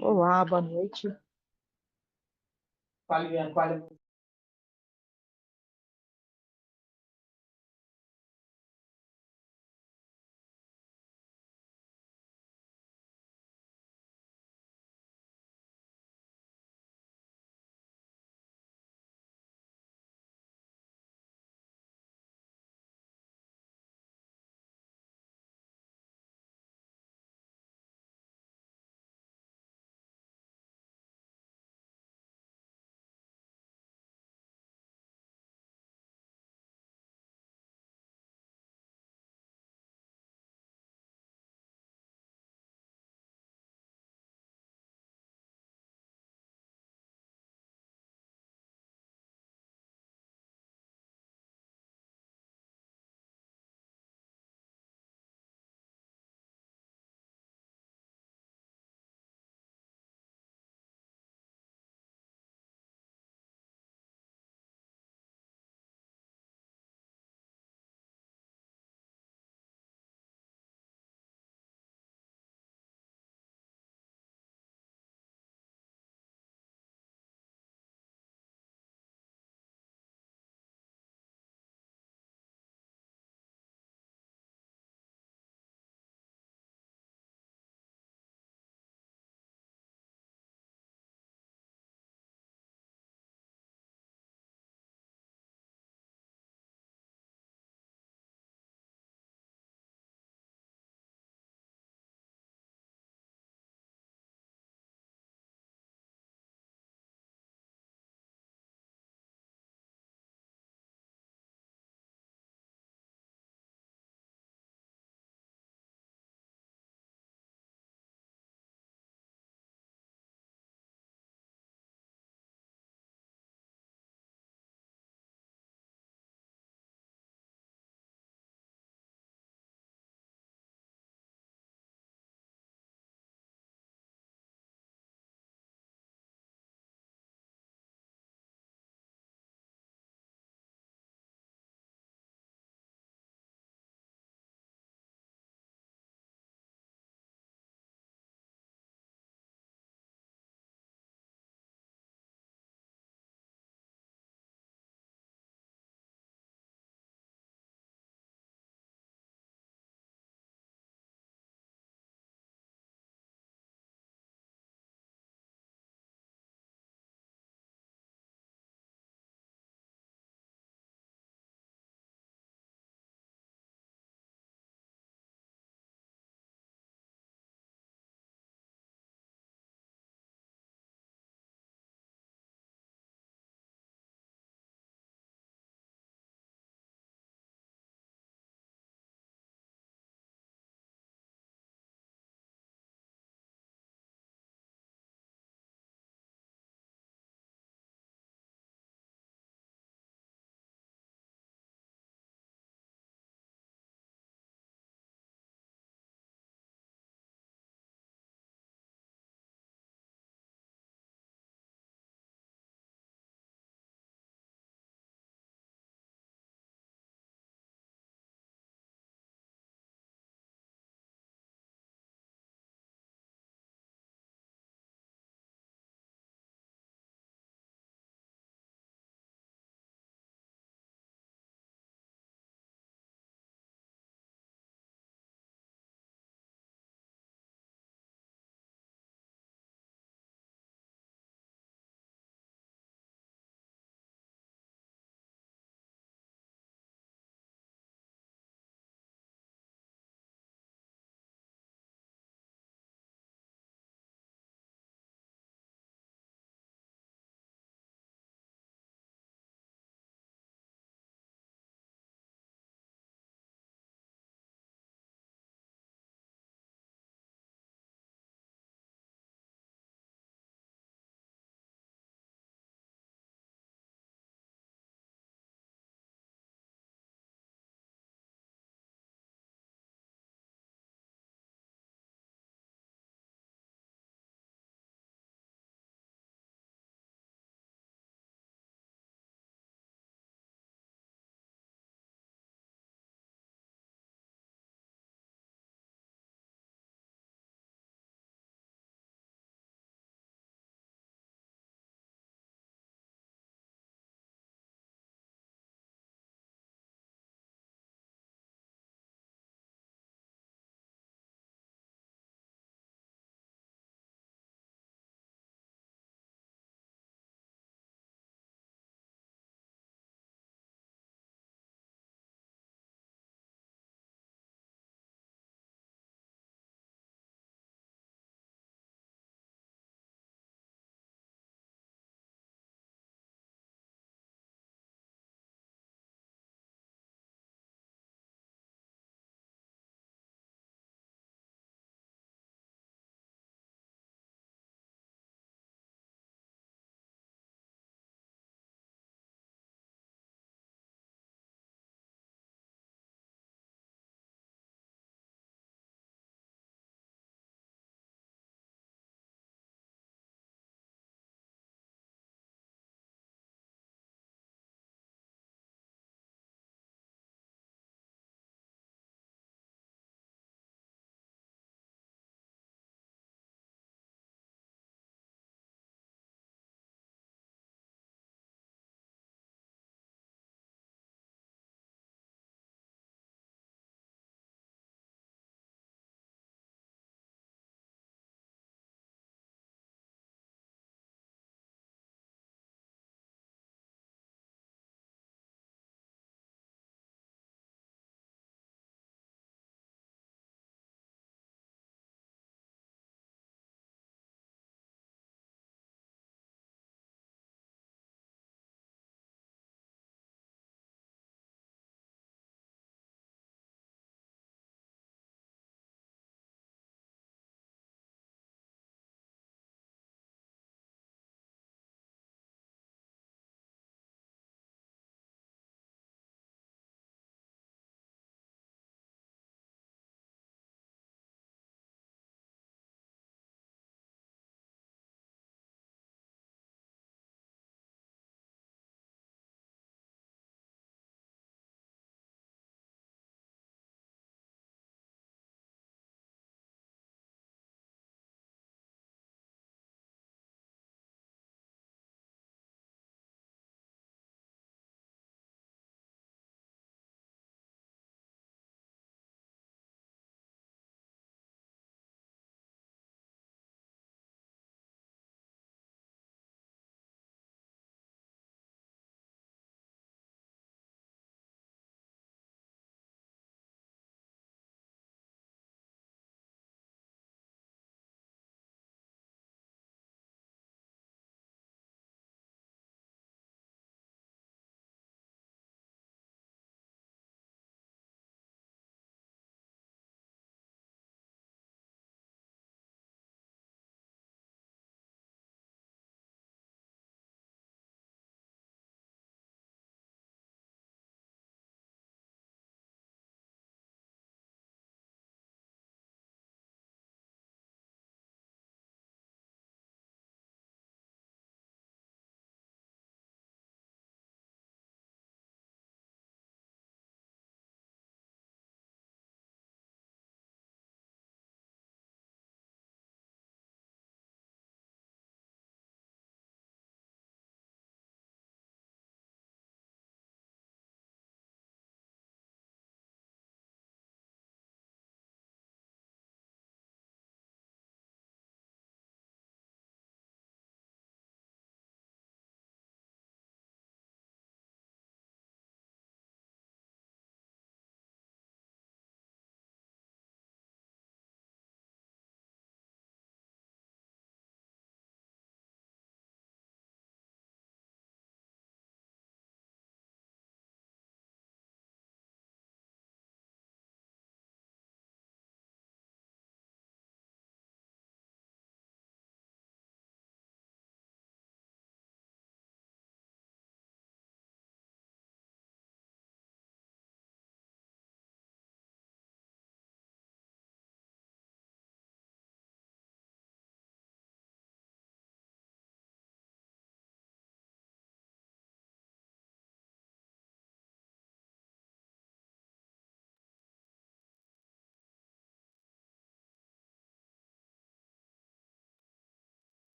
Olá, boa noite.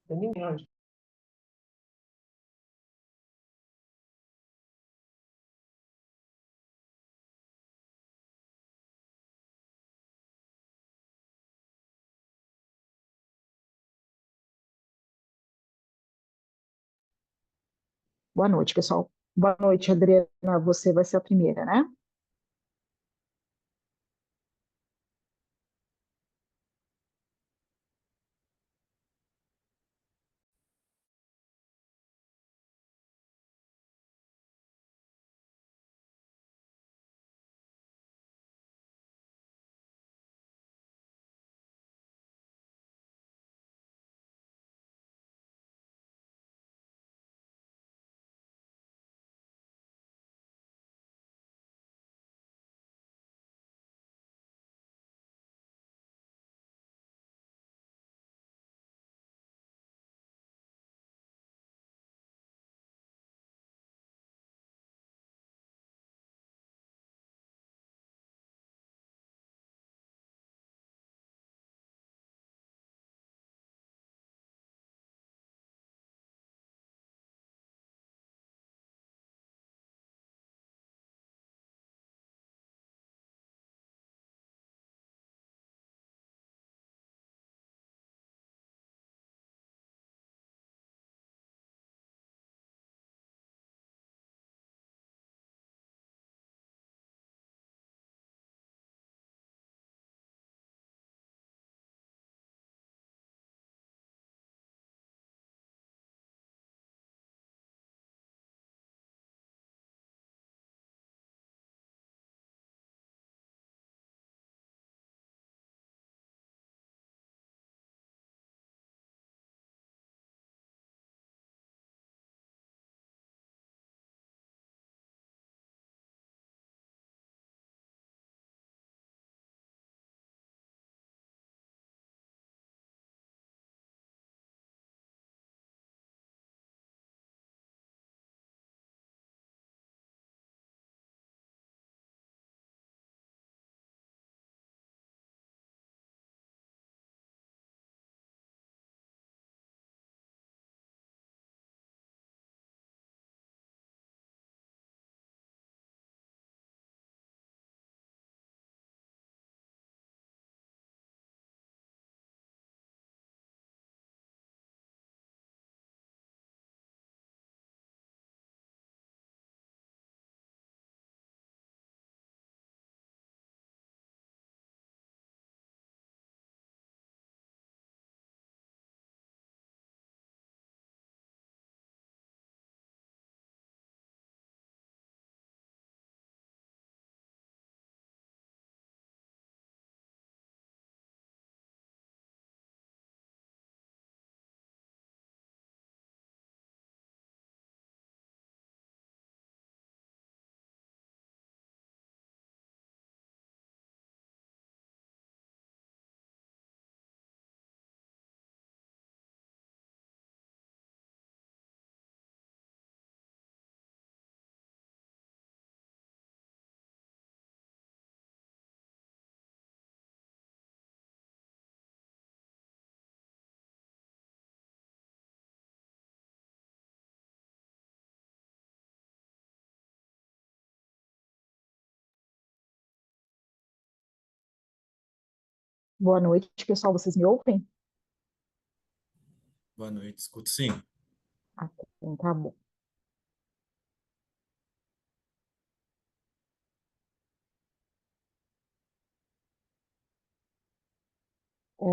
Tem ninguém hoje. Boa noite, pessoal. Boa noite, Adriana. Você vai ser a primeira, né? Boa noite, pessoal. Vocês me ouvem? Boa noite, escuto sim. Ah, então tá bom. É,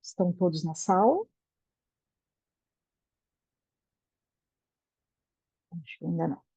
estão todos na sala? Acho que ainda não.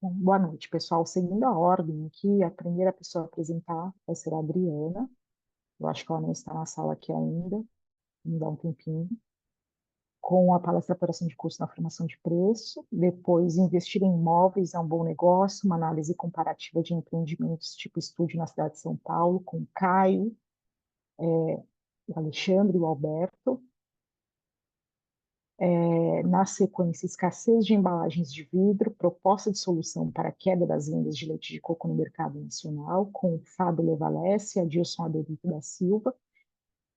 Bom, boa noite, pessoal. Seguindo a ordem aqui, a primeira pessoa a apresentar vai ser a Adriana. Eu acho que ela não está na sala aqui ainda, me dá um tempinho. Com a palestra Operação de Custo na Formação de Preço. Depois, investir em imóveis é um bom negócio, uma análise comparativa de empreendimentos tipo estúdio na cidade de São Paulo, com o Caio, o Alexandre e o Alberto. Na sequência, escassez de embalagens de vidro, proposta de solução para a queda das vendas de leite de coco no mercado nacional, com Fábio Levalessi e Adilson Adelito da Silva.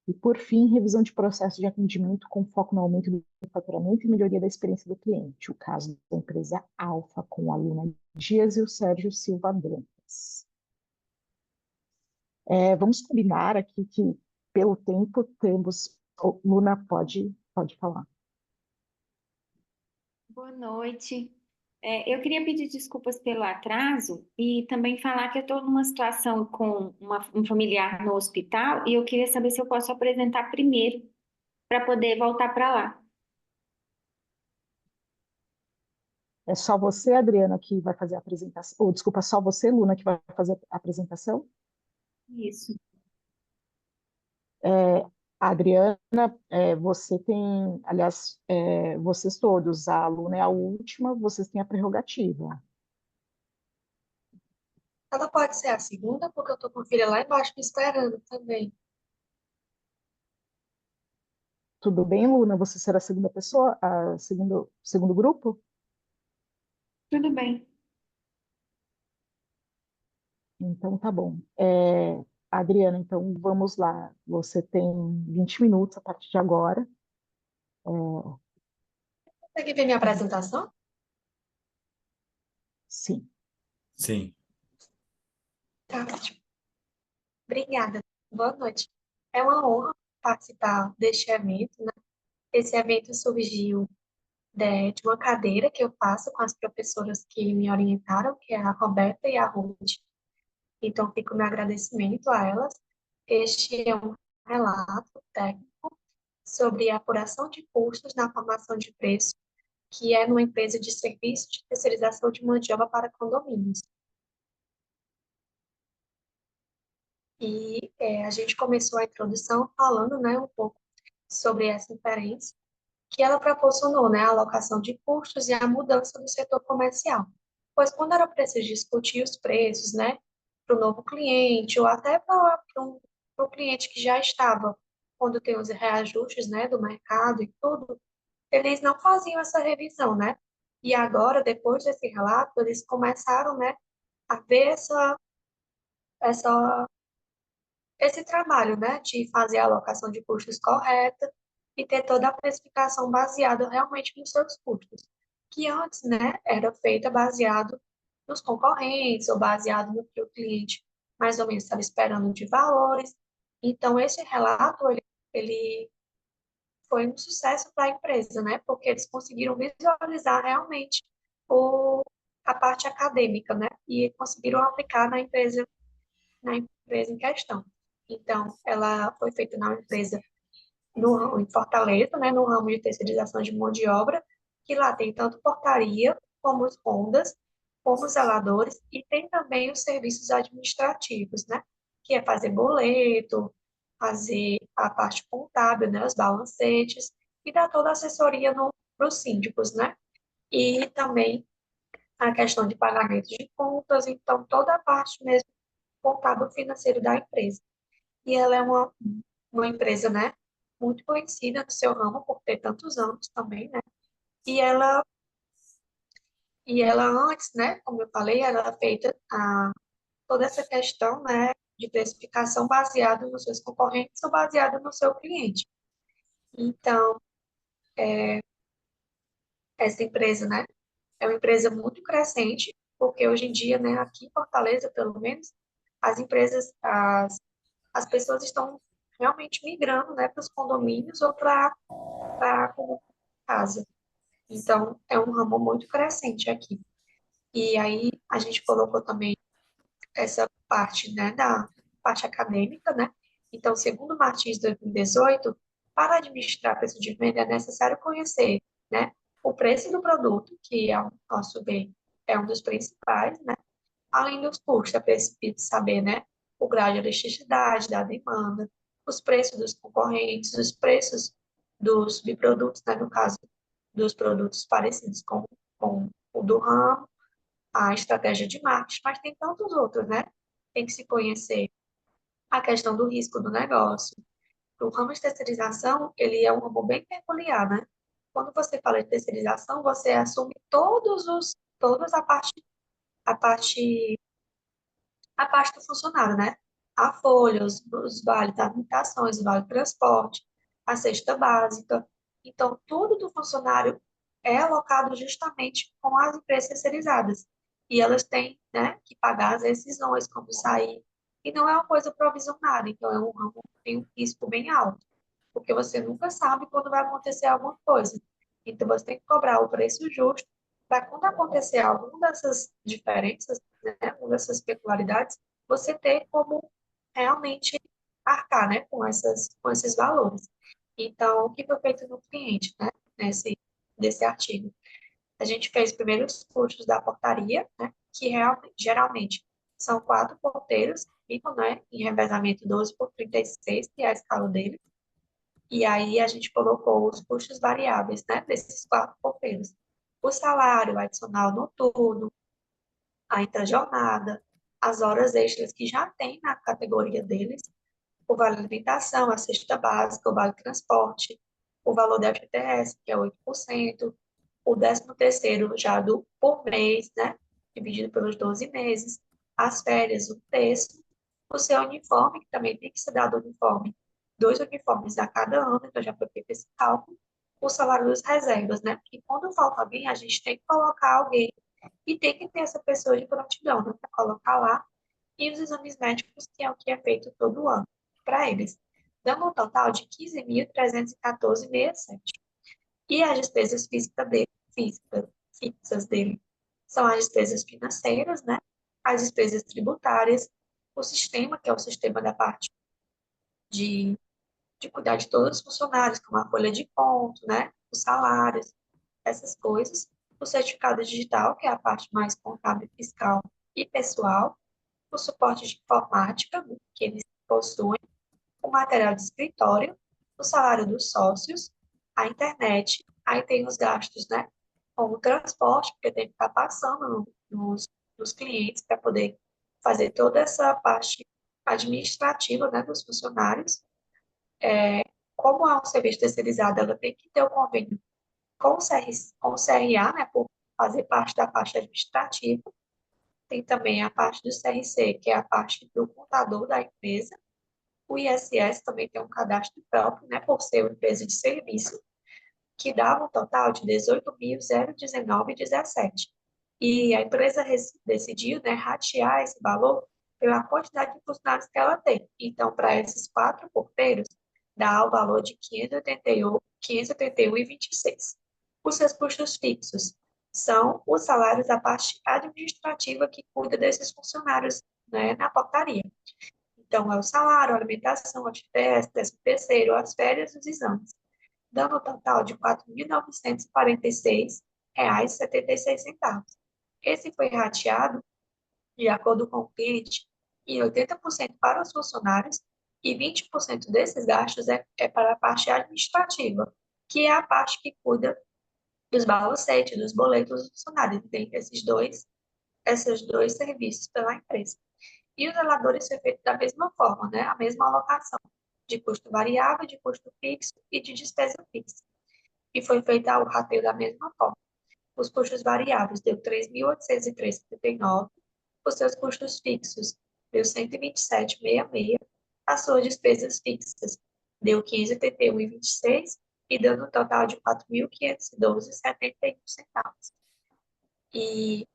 E, por fim, revisão de processo de atendimento com foco no aumento do faturamento e melhoria da experiência do cliente. O caso da empresa Alfa, com a Luna Dias e o Sérgio Silva Dantas. Vamos combinar aqui que, pelo tempo, temos... Luna, pode falar. Boa noite. Eu queria pedir desculpas pelo atraso e também falar que eu estou numa situação com um familiar no hospital e eu queria saber se eu posso apresentar primeiro para poder voltar para lá. É só você, Adriana, que vai fazer a apresentação. Ou, desculpa, só você, Luna, que vai fazer a apresentação? Isso. É, Adriana, você tem, aliás, vocês todos, a Luna é a última, vocês têm a prerrogativa. Ela pode ser a segunda, porque eu tô com a filha lá embaixo me esperando também. Tudo bem, Luna? Você será a segunda pessoa, segundo grupo? Tudo bem. Então, tá bom. Adriana, então vamos lá. Você tem 20 minutos a partir de agora. Consegue ver minha apresentação? Sim. Sim. Tá ótimo. Obrigada. Boa noite. É uma honra participar deste evento, né? Esse evento surgiu de uma cadeira que eu faço com as professoras que me orientaram, que é a Roberta e a Ruth. Então, fica o meu agradecimento a elas. Este é um relato técnico sobre a apuração de custos na formação de preço, que é numa empresa de serviço de terceirização de mão de obra para condomínios. E a gente começou a introdução falando, né, um pouco sobre essa inferência que ela proporcionou, né, a alocação de custos e a mudança do setor comercial. Pois quando era preciso discutir os preços, né, para o novo cliente ou até para o cliente que já estava, quando tem os reajustes, né, do mercado e tudo, eles não faziam essa revisão, né? E agora, depois desse relato, eles começaram, né, a ver essa esse trabalho, né, de fazer a alocação de custos correta e ter toda a precificação baseada realmente nos seus custos, que antes, né, era feita baseado nos concorrentes ou baseado no que o cliente mais ou menos estava esperando de valores. Então, esse relato, ele foi um sucesso para a empresa, né, porque eles conseguiram visualizar realmente o, a parte acadêmica, né, e conseguiram aplicar na empresa em questão. Então, ela foi feita na empresa em Fortaleza, né, no ramo de terceirização de mão de obra, que lá tem tanto portaria, como os rondas, como os zeladores, e tem também os serviços administrativos, né, que é fazer boleto, fazer a parte contábil, né, os balancetes, e dar toda a assessoria para os síndicos, né, e também a questão de pagamento de contas, então toda a parte mesmo contábil financeiro da empresa. E ela é uma empresa, né, muito conhecida no seu ramo por ter tantos anos também, né? E ela, e ela antes, né, como eu falei, ela era feita toda essa questão, né, de precificação baseada nos seus concorrentes ou baseada no seu cliente. Então, essa empresa, né, é uma empresa muito crescente, porque hoje em dia, né, aqui em Fortaleza, pelo menos, as empresas, as pessoas estão realmente migrando, né, para os condomínios ou para a casa. Então, é um ramo muito crescente aqui. E aí, a gente colocou também essa parte, né, da parte acadêmica, né? Então, segundo Martins 2018, para administrar preço de venda é necessário conhecer, né, o preço do produto, que, ao nosso ver, é um dos principais, né? Além dos custos, é preciso saber, né, o grau de elasticidade da demanda, os preços dos concorrentes, os preços dos subprodutos, né, no caso dos produtos parecidos com o do ramo, a estratégia de marketing, mas tem tantos outros, né? Tem que se conhecer a questão do risco do negócio. O ramo de terceirização, ele é um ramo bem peculiar, né? Quando você fala de terceirização, você assume todas a parte a parte do funcionário, né? A folha, os vales alimentações, o vale transporte, a cesta básica. Então, tudo do funcionário é alocado justamente com as empresas terceirizadas. E elas têm, né, que pagar as rescisões quando sair. E não é uma coisa provisionada, então é um ramo que tem um risco bem alto, porque você nunca sabe quando vai acontecer alguma coisa. Então, você tem que cobrar o preço justo para quando acontecer alguma dessas diferenças, né, uma dessas peculiaridades, você ter como realmente arcar, né, com esses valores. Então, o que foi feito no cliente, né, desse artigo? A gente fez primeiro os custos da portaria, né, que geralmente são 4 porteiros, ficam, né, em revezamento 12 por 36, que é a escala dele. E aí a gente colocou os custos variáveis, né, desses 4 porteiros. O salário adicional noturno, a interjornada, as horas extras que já tem na categoria deles, o vale alimentação, a cesta básica, o vale transporte, o valor da FGTS, que é 8%, o 13º já por mês, né, dividido pelos 12 meses, as férias, o terço, o seu uniforme, que também tem que ser dado uniforme, 2 uniformes a cada ano, então já foi feito esse cálculo, o salário das reservas, né, porque quando falta alguém, a gente tem que colocar alguém e tem que ter essa pessoa de prontidão, né, para colocar lá, e os exames médicos, que é o que é feito todo ano para eles, dando um total de 15.314,67. E as despesas fixas dele são as despesas financeiras, né? As despesas tributárias, o sistema, que é o sistema da parte de, de cuidar de todos os funcionários, como a folha de ponto, né? Os salários, essas coisas. O certificado digital, que é a parte mais contábil, fiscal e pessoal. O suporte de informática, que eles possuem. O material de escritório, o salário dos sócios, a internet, aí tem os gastos, né, com o transporte, porque tem que estar passando nos clientes para poder fazer toda essa parte administrativa, né, dos funcionários. Como é um serviço terceirizado, ela tem que ter o convênio com o CRA, né, por fazer parte da parte administrativa. Tem também a parte do CRC, que é a parte do contador da empresa. O ISS também tem um cadastro próprio, né, por ser uma empresa de serviço, que dava um total de 18.019,17. E a empresa decidiu, né, ratear esse valor pela quantidade de funcionários que ela tem. Então, para esses 4 porteiros, dá o valor de 581,26. Os seus custos fixos são os salários da parte administrativa que cuida desses funcionários, né, na portaria. Então, é o salário, a alimentação, a FGTS, 13º, as férias e os exames, dando um total de R$ 4.946,76. Esse foi rateado, de acordo com o cliente, em 80% para os funcionários e 20% desses gastos é para a parte administrativa, que é a parte que cuida dos balancetes, dos boletos dos funcionários. Tem esses dois serviços pela empresa. E os zeladores foi feito da mesma forma, né? A mesma alocação de custo variável, de custo fixo e de despesa fixa. E foi feito o rateio da mesma forma. Os custos variáveis deu 3.803,79, os seus custos fixos deu 127,66, as suas despesas fixas deu 15,81,26 e dando um total de 4.512,71 centavos. E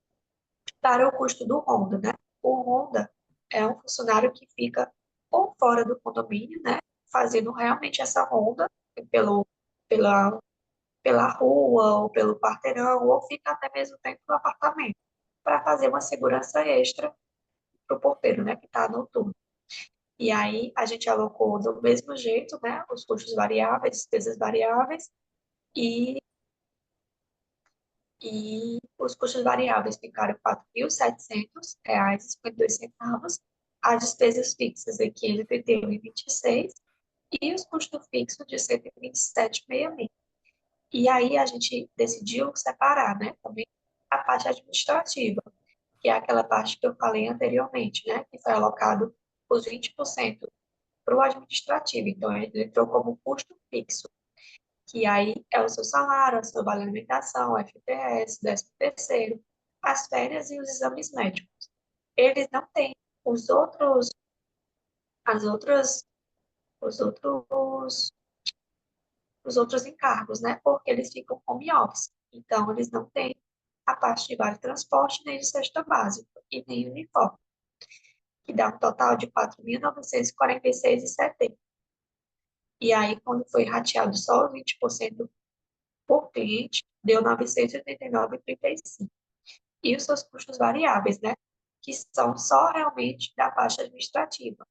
para o custo do Honda, né? O Honda é um funcionário que fica ou fora do condomínio, né? Fazendo realmente essa ronda pelo, pela, pela rua ou pelo quarteirão, ou fica até mesmo dentro do apartamento, para fazer uma segurança extra para o porteiro, né? Que está noturno. E aí a gente alocou do mesmo jeito, né? Os custos variáveis, despesas variáveis, e e os custos variáveis ficaram R$ 4.700,52, as despesas fixas de 531,26 e os custos fixos de 127,66. E aí a gente decidiu separar, né, também a parte administrativa, que é aquela parte que eu falei anteriormente, né, que foi alocado os 20% para o administrativo. Então, ele entrou como custo fixo, que aí é o seu salário, a sua vale alimentação, o FGTS, 13º, as férias e os exames médicos. Eles não têm os outros, as outras, os outros, os outros encargos, né? Porque eles ficam home office. Então, eles não têm a parte de vale transporte, nem de cesta básica, e nem uniforme, que dá um total de 4.946,70. E aí, quando foi rateado só 20% por cliente, deu 989,35. E os seus custos variáveis, né? Que são só realmente da parte administrativa,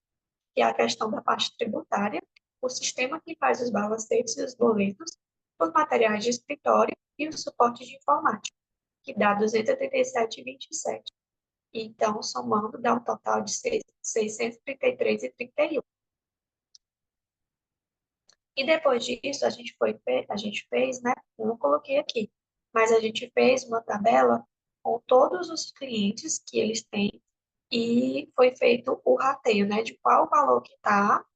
que é a questão da parte tributária, o sistema que faz os balancetes e os boletos, os materiais de escritório e o suporte de informática, que dá 287,27. Então, somando, dá um total de 633,31. E depois disso, a gente fez, né? Eu não coloquei aqui, mas a gente fez uma tabela com todos os clientes que eles têm e foi feito o rateio, né? De qual valor que está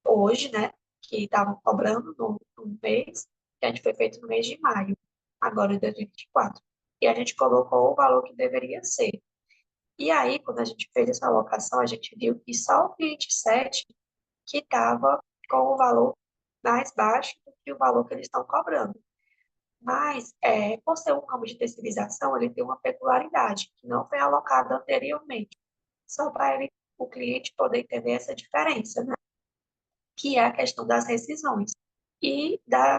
hoje, né? Que estavam cobrando no mês, que a gente foi feito no mês de maio, agora de 2024. E a gente colocou o valor que deveria ser. E aí, quando a gente fez essa alocação, a gente viu que só o cliente 7 que estava com o valor mais baixo do que o valor que eles estão cobrando. Mas, por ser um ramo de terceirização, ele tem uma peculiaridade que não foi alocada anteriormente, só para ele, o cliente poder entender essa diferença, né? Que é a questão das rescisões e da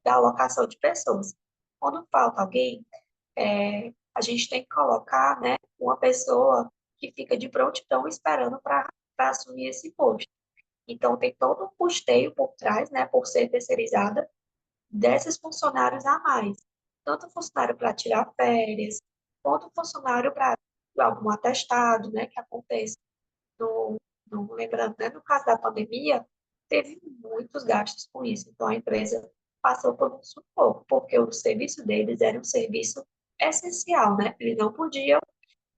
alocação de pessoas. Quando falta alguém, a gente tem que colocar, né, uma pessoa que fica de prontidão esperando para assumir esse posto. Então, tem todo um custeio por trás, né, por ser terceirizada, desses funcionários a mais. Tanto funcionário para tirar férias, quanto funcionário para algum atestado, né, que acontece no, lembrando, né, no caso da pandemia, teve muitos gastos com isso. Então, a empresa passou por um sufoco, porque o serviço deles era um serviço essencial, né? Eles não podiam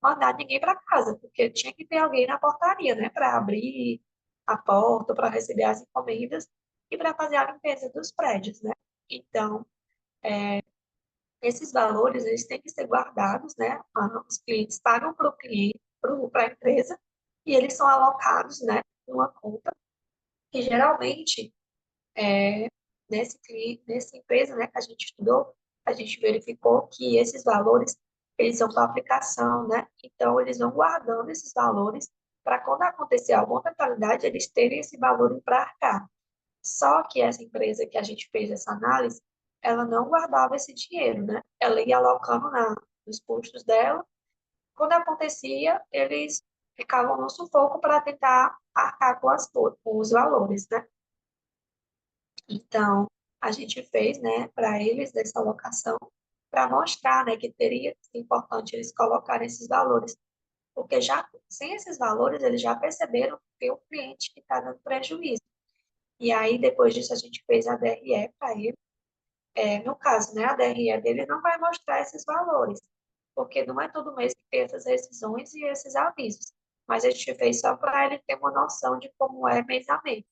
mandar ninguém para casa, porque tinha que ter alguém na portaria, né, para abrir a porta, para receber as encomendas e para fazer a limpeza dos prédios, né? Então, esses valores, eles têm que ser guardados, né? Os clientes pagam para o cliente, para a empresa, e eles são alocados, né, numa conta que geralmente, nessa empresa, né, que a gente estudou, a gente verificou que esses valores, eles são para aplicação, né? Então, eles vão guardando esses valores para quando acontecer alguma fatalidade, eles terem esse valor para arcar. Só que essa empresa que a gente fez essa análise, ela não guardava esse dinheiro, né? Ela ia alocando nos custos dela. Quando acontecia, eles ficavam no sufoco para tentar arcar com os valores, né? Então, a gente fez, né, para eles dessa alocação, para mostrar, né, que teria sido importante eles colocarem esses valores, porque já sem esses valores eles já perceberam que tem um cliente que está dando prejuízo. E aí, depois disso, a gente fez a DRE para ele. No caso, né, a DRE dele não vai mostrar esses valores, porque não é todo mês que tem essas rescisões e esses avisos. Mas a gente fez só para ele ter uma noção de como é mês a mês.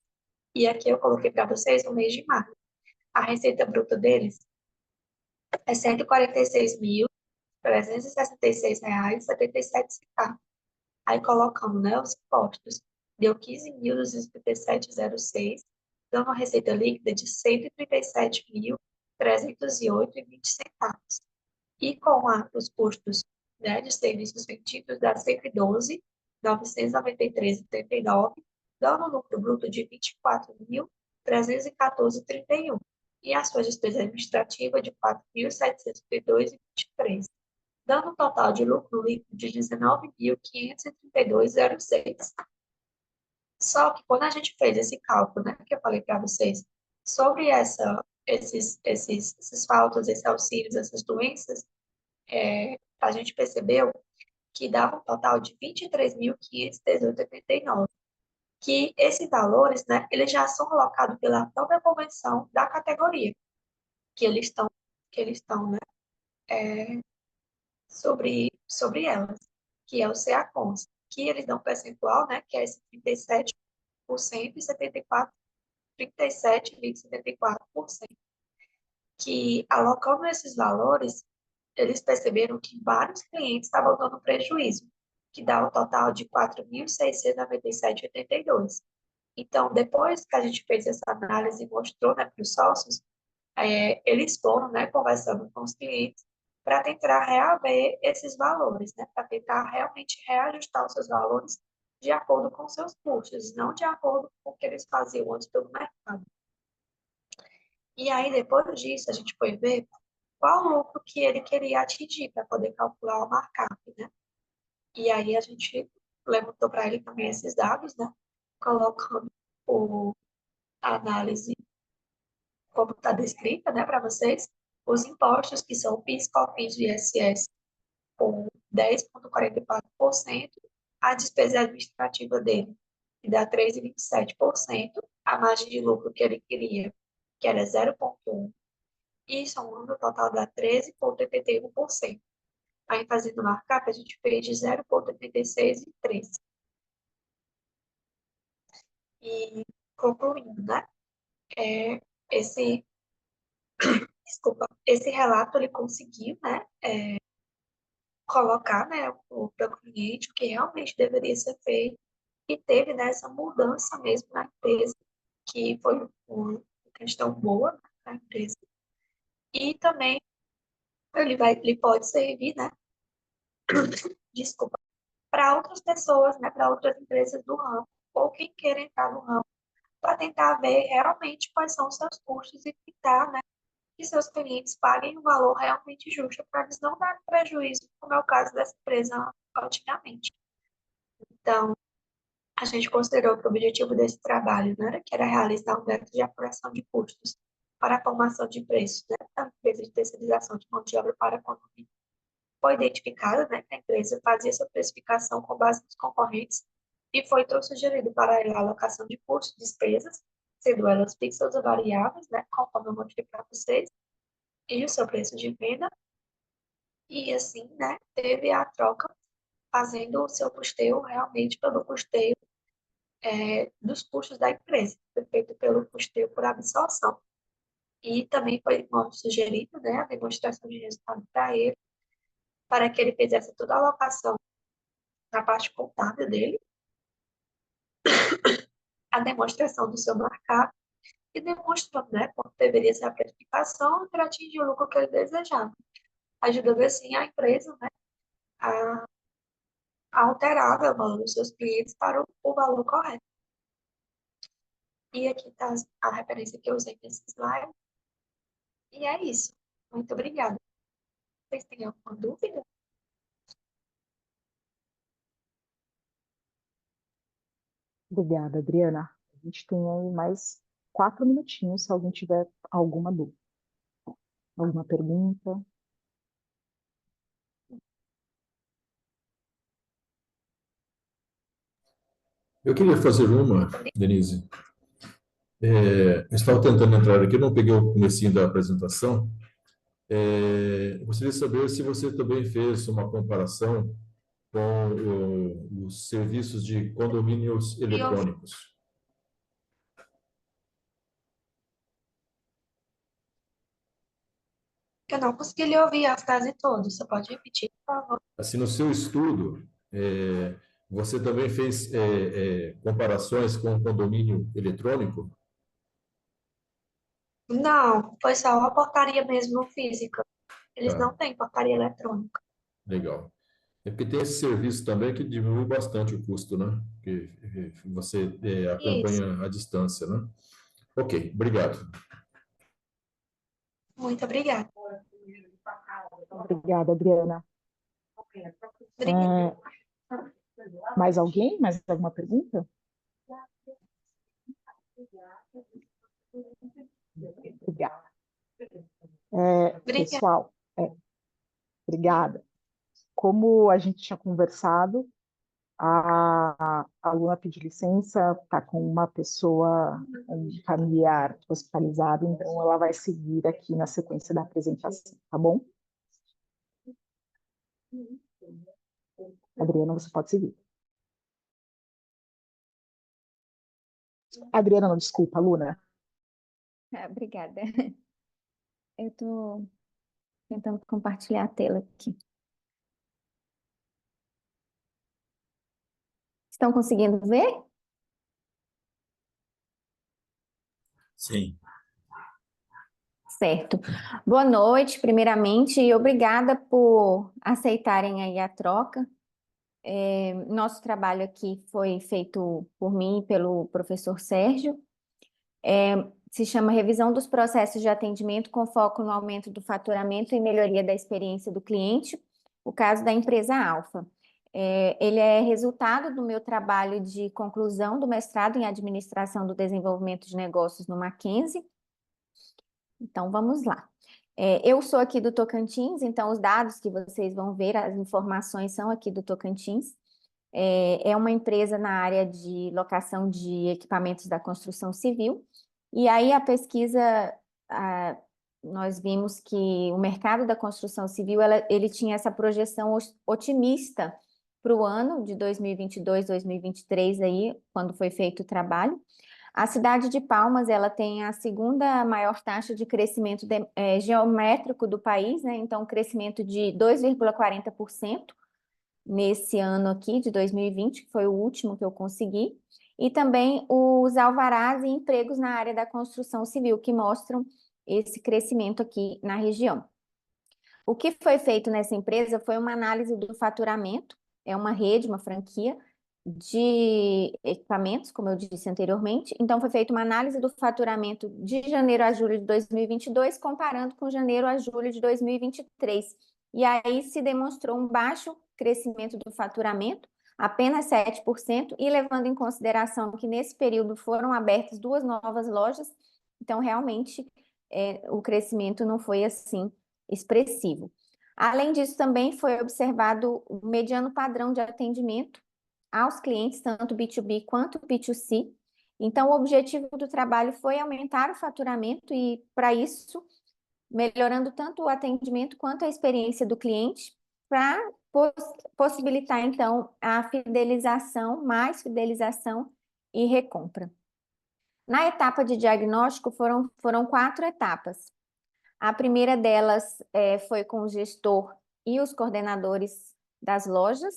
E aqui eu coloquei para vocês o mês de março. A receita bruta deles é R$ 146.366,77. Aí colocando, né, os impostos, deu 15.257,06, dando uma receita líquida de 137.308,20 centavos. E com os custos, né, de serviços vendidos, dá 112.993,39, dando um lucro bruto de 24.314,31. E a sua despesa administrativa de 4.702,23, dando um total de lucro líquido de 19.532,06. Só que quando a gente fez esse cálculo, né, que eu falei para vocês, sobre esses faltas, esses auxílios, essas doenças, a gente percebeu que dava um total de 23.518,89, que esses valores, né, eles já são colocados pela própria convenção da categoria, que eles estão, né, sobre elas, que é o CEACONS, que eles dão um percentual, né, que é esse 37% e 74, 37,74%, que alocando esses valores, eles perceberam que vários clientes estavam dando prejuízo, que dá um total de 4.697,82. Então, depois que a gente fez essa análise e mostrou, né, para os sócios, eles foram, né, conversando com os clientes para tentar reaver esses valores, né, para tentar realmente reajustar os seus valores de acordo com seus custos, não de acordo com o que eles faziam antes pelo mercado. E aí, depois disso, a gente foi ver qual lucro que ele queria atingir para poder calcular o markup, né? E aí a gente levantou para ele também esses dados, né? Colocando a análise como está descrita, né, para vocês, os impostos que são PIS, COFINS e ISS com 10,44%, a despesa administrativa dele, que dá 3,27%, a margem de lucro que ele queria, que era 0,1%, e somando o total dá 13,81%. Aí, fazendo o markup, a gente fez de 0,86 e 3. E, concluindo, né? Esse, desculpa, esse relato, ele conseguiu, né? Colocar, né, para o cliente o que realmente deveria ser feito e teve, né, essa mudança mesmo na empresa, que foi uma questão boa para a empresa. E também ele pode servir, né, desculpa, para outras pessoas, né, para outras empresas do ramo, ou quem queira entrar no ramo, para tentar ver realmente quais são os seus custos e tentar, né, que seus clientes paguem um valor realmente justo para eles não darem prejuízo, como é o caso dessa empresa antigamente. Então, a gente considerou que o objetivo desse trabalho, né, que era realizar um método de apuração de custos para a formação de preços, né, da empresa de terceirização de mão de obra para a economia, foi identificado, né, que a empresa fazia sua precificação com base nos concorrentes e foi então sugerido para ela a alocação de custos e despesas, sendo elas fixas ou variáveis, né, conforme eu mostrei para vocês, e o seu preço de venda, e assim, né, teve a troca fazendo o seu custeio realmente pelo custeio dos custos da empresa, foi feito pelo custeio por absorção. E também foi sugerido, né, a demonstração de resultado para ele, para que ele fizesse toda a alocação na parte contábil dele, a demonstração do seu markup, e demonstrando, né, quanto deveria ser a precificação para atingir o lucro que ele desejava, ajudando assim a empresa, né, a, a alterar o valor dos seus clientes para o valor correto. E aqui está a referência que eu usei nesse slide. E é isso. Muito obrigada. Vocês têm alguma dúvida? Obrigada, Adriana. A gente tem aí mais 4 minutinhos, se alguém tiver alguma dúvida, alguma pergunta. Eu queria fazer uma, Denise. Eu estava tentando entrar aqui, não peguei o comecinho da apresentação. Gostaria de saber se você também fez uma comparação com os serviços de condomínios eletrônicos. Eu não consegui lhe ouvir a frase toda. Você pode repetir, por favor? Assim, no seu estudo, você também fez comparações com o condomínio eletrônico? Não, foi só uma portaria mesmo física. Eles Tá, não têm portaria eletrônica. legal. É porque tem esse serviço também que diminui bastante o custo, né? Que você Isso. acompanha a distância, né? Ok, obrigado. Muito obrigada. Obrigada, Adriana. Obrigada. É, mais alguém? Mais alguma pergunta? Obrigada. Obrigada. Pessoal, obrigada. Como a gente tinha conversado, a aluna pediu licença, está com uma pessoa, um familiar hospitalizado, então ela vai seguir aqui na sequência da apresentação, tá bom? Adriana, você pode seguir. Adriana, não, desculpa, aluna. Obrigada. Eu estou tentando compartilhar a tela aqui. Estão conseguindo ver? Sim. Certo. Boa noite, primeiramente, e obrigada por aceitarem aí a troca. Nosso trabalho aqui foi feito por mim e pelo professor Sérgio. Se chama Revisão dos Processos de Atendimento com foco no aumento do faturamento e melhoria da experiência do cliente, o caso da empresa Alfa. Ele é resultado do meu trabalho de conclusão do mestrado em Administração do Desenvolvimento de Negócios no Mackenzie. Então, vamos lá. Eu sou aqui do Tocantins, então os dados que vocês vão ver, as informações são aqui do Tocantins. É uma empresa na área de locação de equipamentos da construção civil. E aí a pesquisa, nós vimos que o mercado da construção civil, ele tinha essa projeção otimista para o ano de 2022, 2023, aí, quando foi feito o trabalho. A cidade de Palmas, ela tem a segunda maior taxa de crescimento geométrico do país, né? Então, crescimento de 2,40% nesse ano aqui, de 2020, que foi o último que eu consegui, e também os alvarás e empregos na área da construção civil, que mostram esse crescimento aqui na região. O que foi feito nessa empresa foi uma análise do faturamento, é uma rede, uma franquia, de equipamentos, como eu disse anteriormente. Então, foi feita uma análise do faturamento de janeiro a julho de 2022, comparando com janeiro a julho de 2023. E aí se demonstrou um baixo crescimento do faturamento, apenas 7%, e levando em consideração que nesse período foram abertas 2 novas lojas, então realmente o crescimento não foi assim expressivo. Além disso, também foi observado o mediano padrão de atendimento aos clientes, tanto B2B quanto B2C. Então, o objetivo do trabalho foi aumentar o faturamento e, para isso, melhorando tanto o atendimento quanto a experiência do cliente, para possibilitar, então, a fidelização, mais fidelização e recompra. Na etapa de diagnóstico, foram 4 etapas. A primeira delas foi com o gestor e os coordenadores das lojas.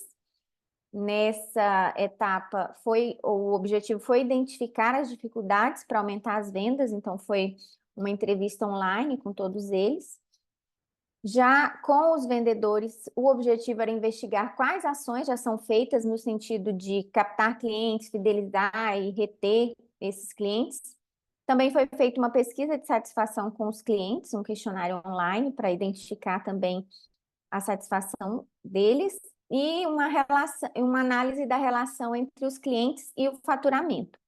Nessa etapa, o objetivo foi identificar as dificuldades para aumentar as vendas, então foi uma entrevista online com todos eles. Já com os vendedores, o objetivo era investigar quais ações já são feitas no sentido de captar clientes, fidelizar e reter esses clientes. Também foi feita uma pesquisa de satisfação com os clientes, um questionário online para identificar também a satisfação deles e uma análise da relação entre os clientes e o faturamento.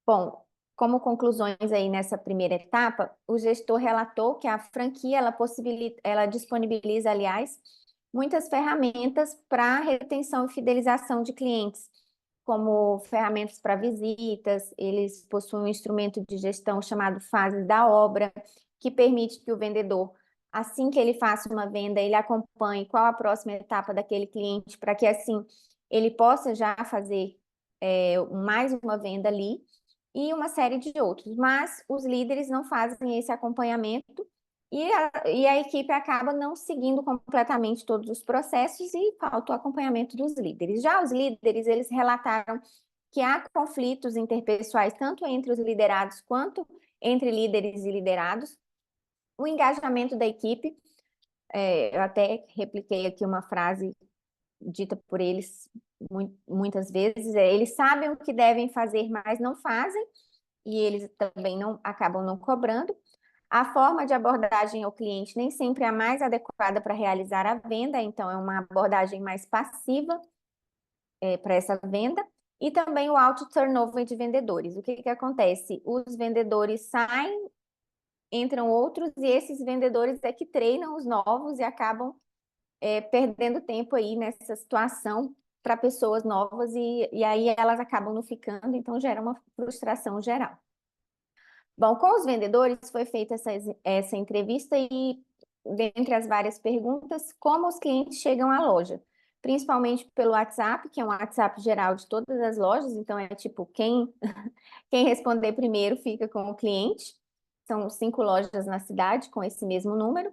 Bom, como conclusões aí nessa primeira etapa, o gestor relatou que a franquia ela disponibiliza, aliás, muitas ferramentas para retenção e fidelização de clientes, como ferramentas para visitas. Eles possuem um instrumento de gestão chamado Fases da Obra, que permite que o vendedor, assim que ele faça uma venda, ele acompanhe qual a próxima etapa daquele cliente, para que assim ele possa já fazer mais uma venda ali, e uma série de outros. Mas os líderes não fazem esse acompanhamento e a equipe acaba não seguindo completamente todos os processos e falta o acompanhamento dos líderes. Já os líderes, eles relataram que há conflitos interpessoais, tanto entre os liderados quanto entre líderes e liderados. O engajamento da equipe, eu até repliquei aqui uma frase dita por eles muitas vezes, eles sabem o que devem fazer, mas não fazem, e eles também acabam não cobrando. A forma de abordagem ao cliente nem sempre é a mais adequada para realizar a venda, então é uma abordagem mais passiva para essa venda. E também o alto turnover de vendedores. O que que acontece? Os vendedores saem, entram outros, e esses vendedores é que treinam os novos e acabam perdendo tempo aí nessa situação para pessoas novas, e aí elas acabam não ficando, então gera uma frustração geral. Bom, com os vendedores foi feita essa entrevista e, dentre as várias perguntas, como os clientes chegam à loja, principalmente pelo WhatsApp, que é um WhatsApp geral de todas as lojas, então é tipo, quem responder primeiro fica com o cliente. São 5 lojas na cidade com esse mesmo número.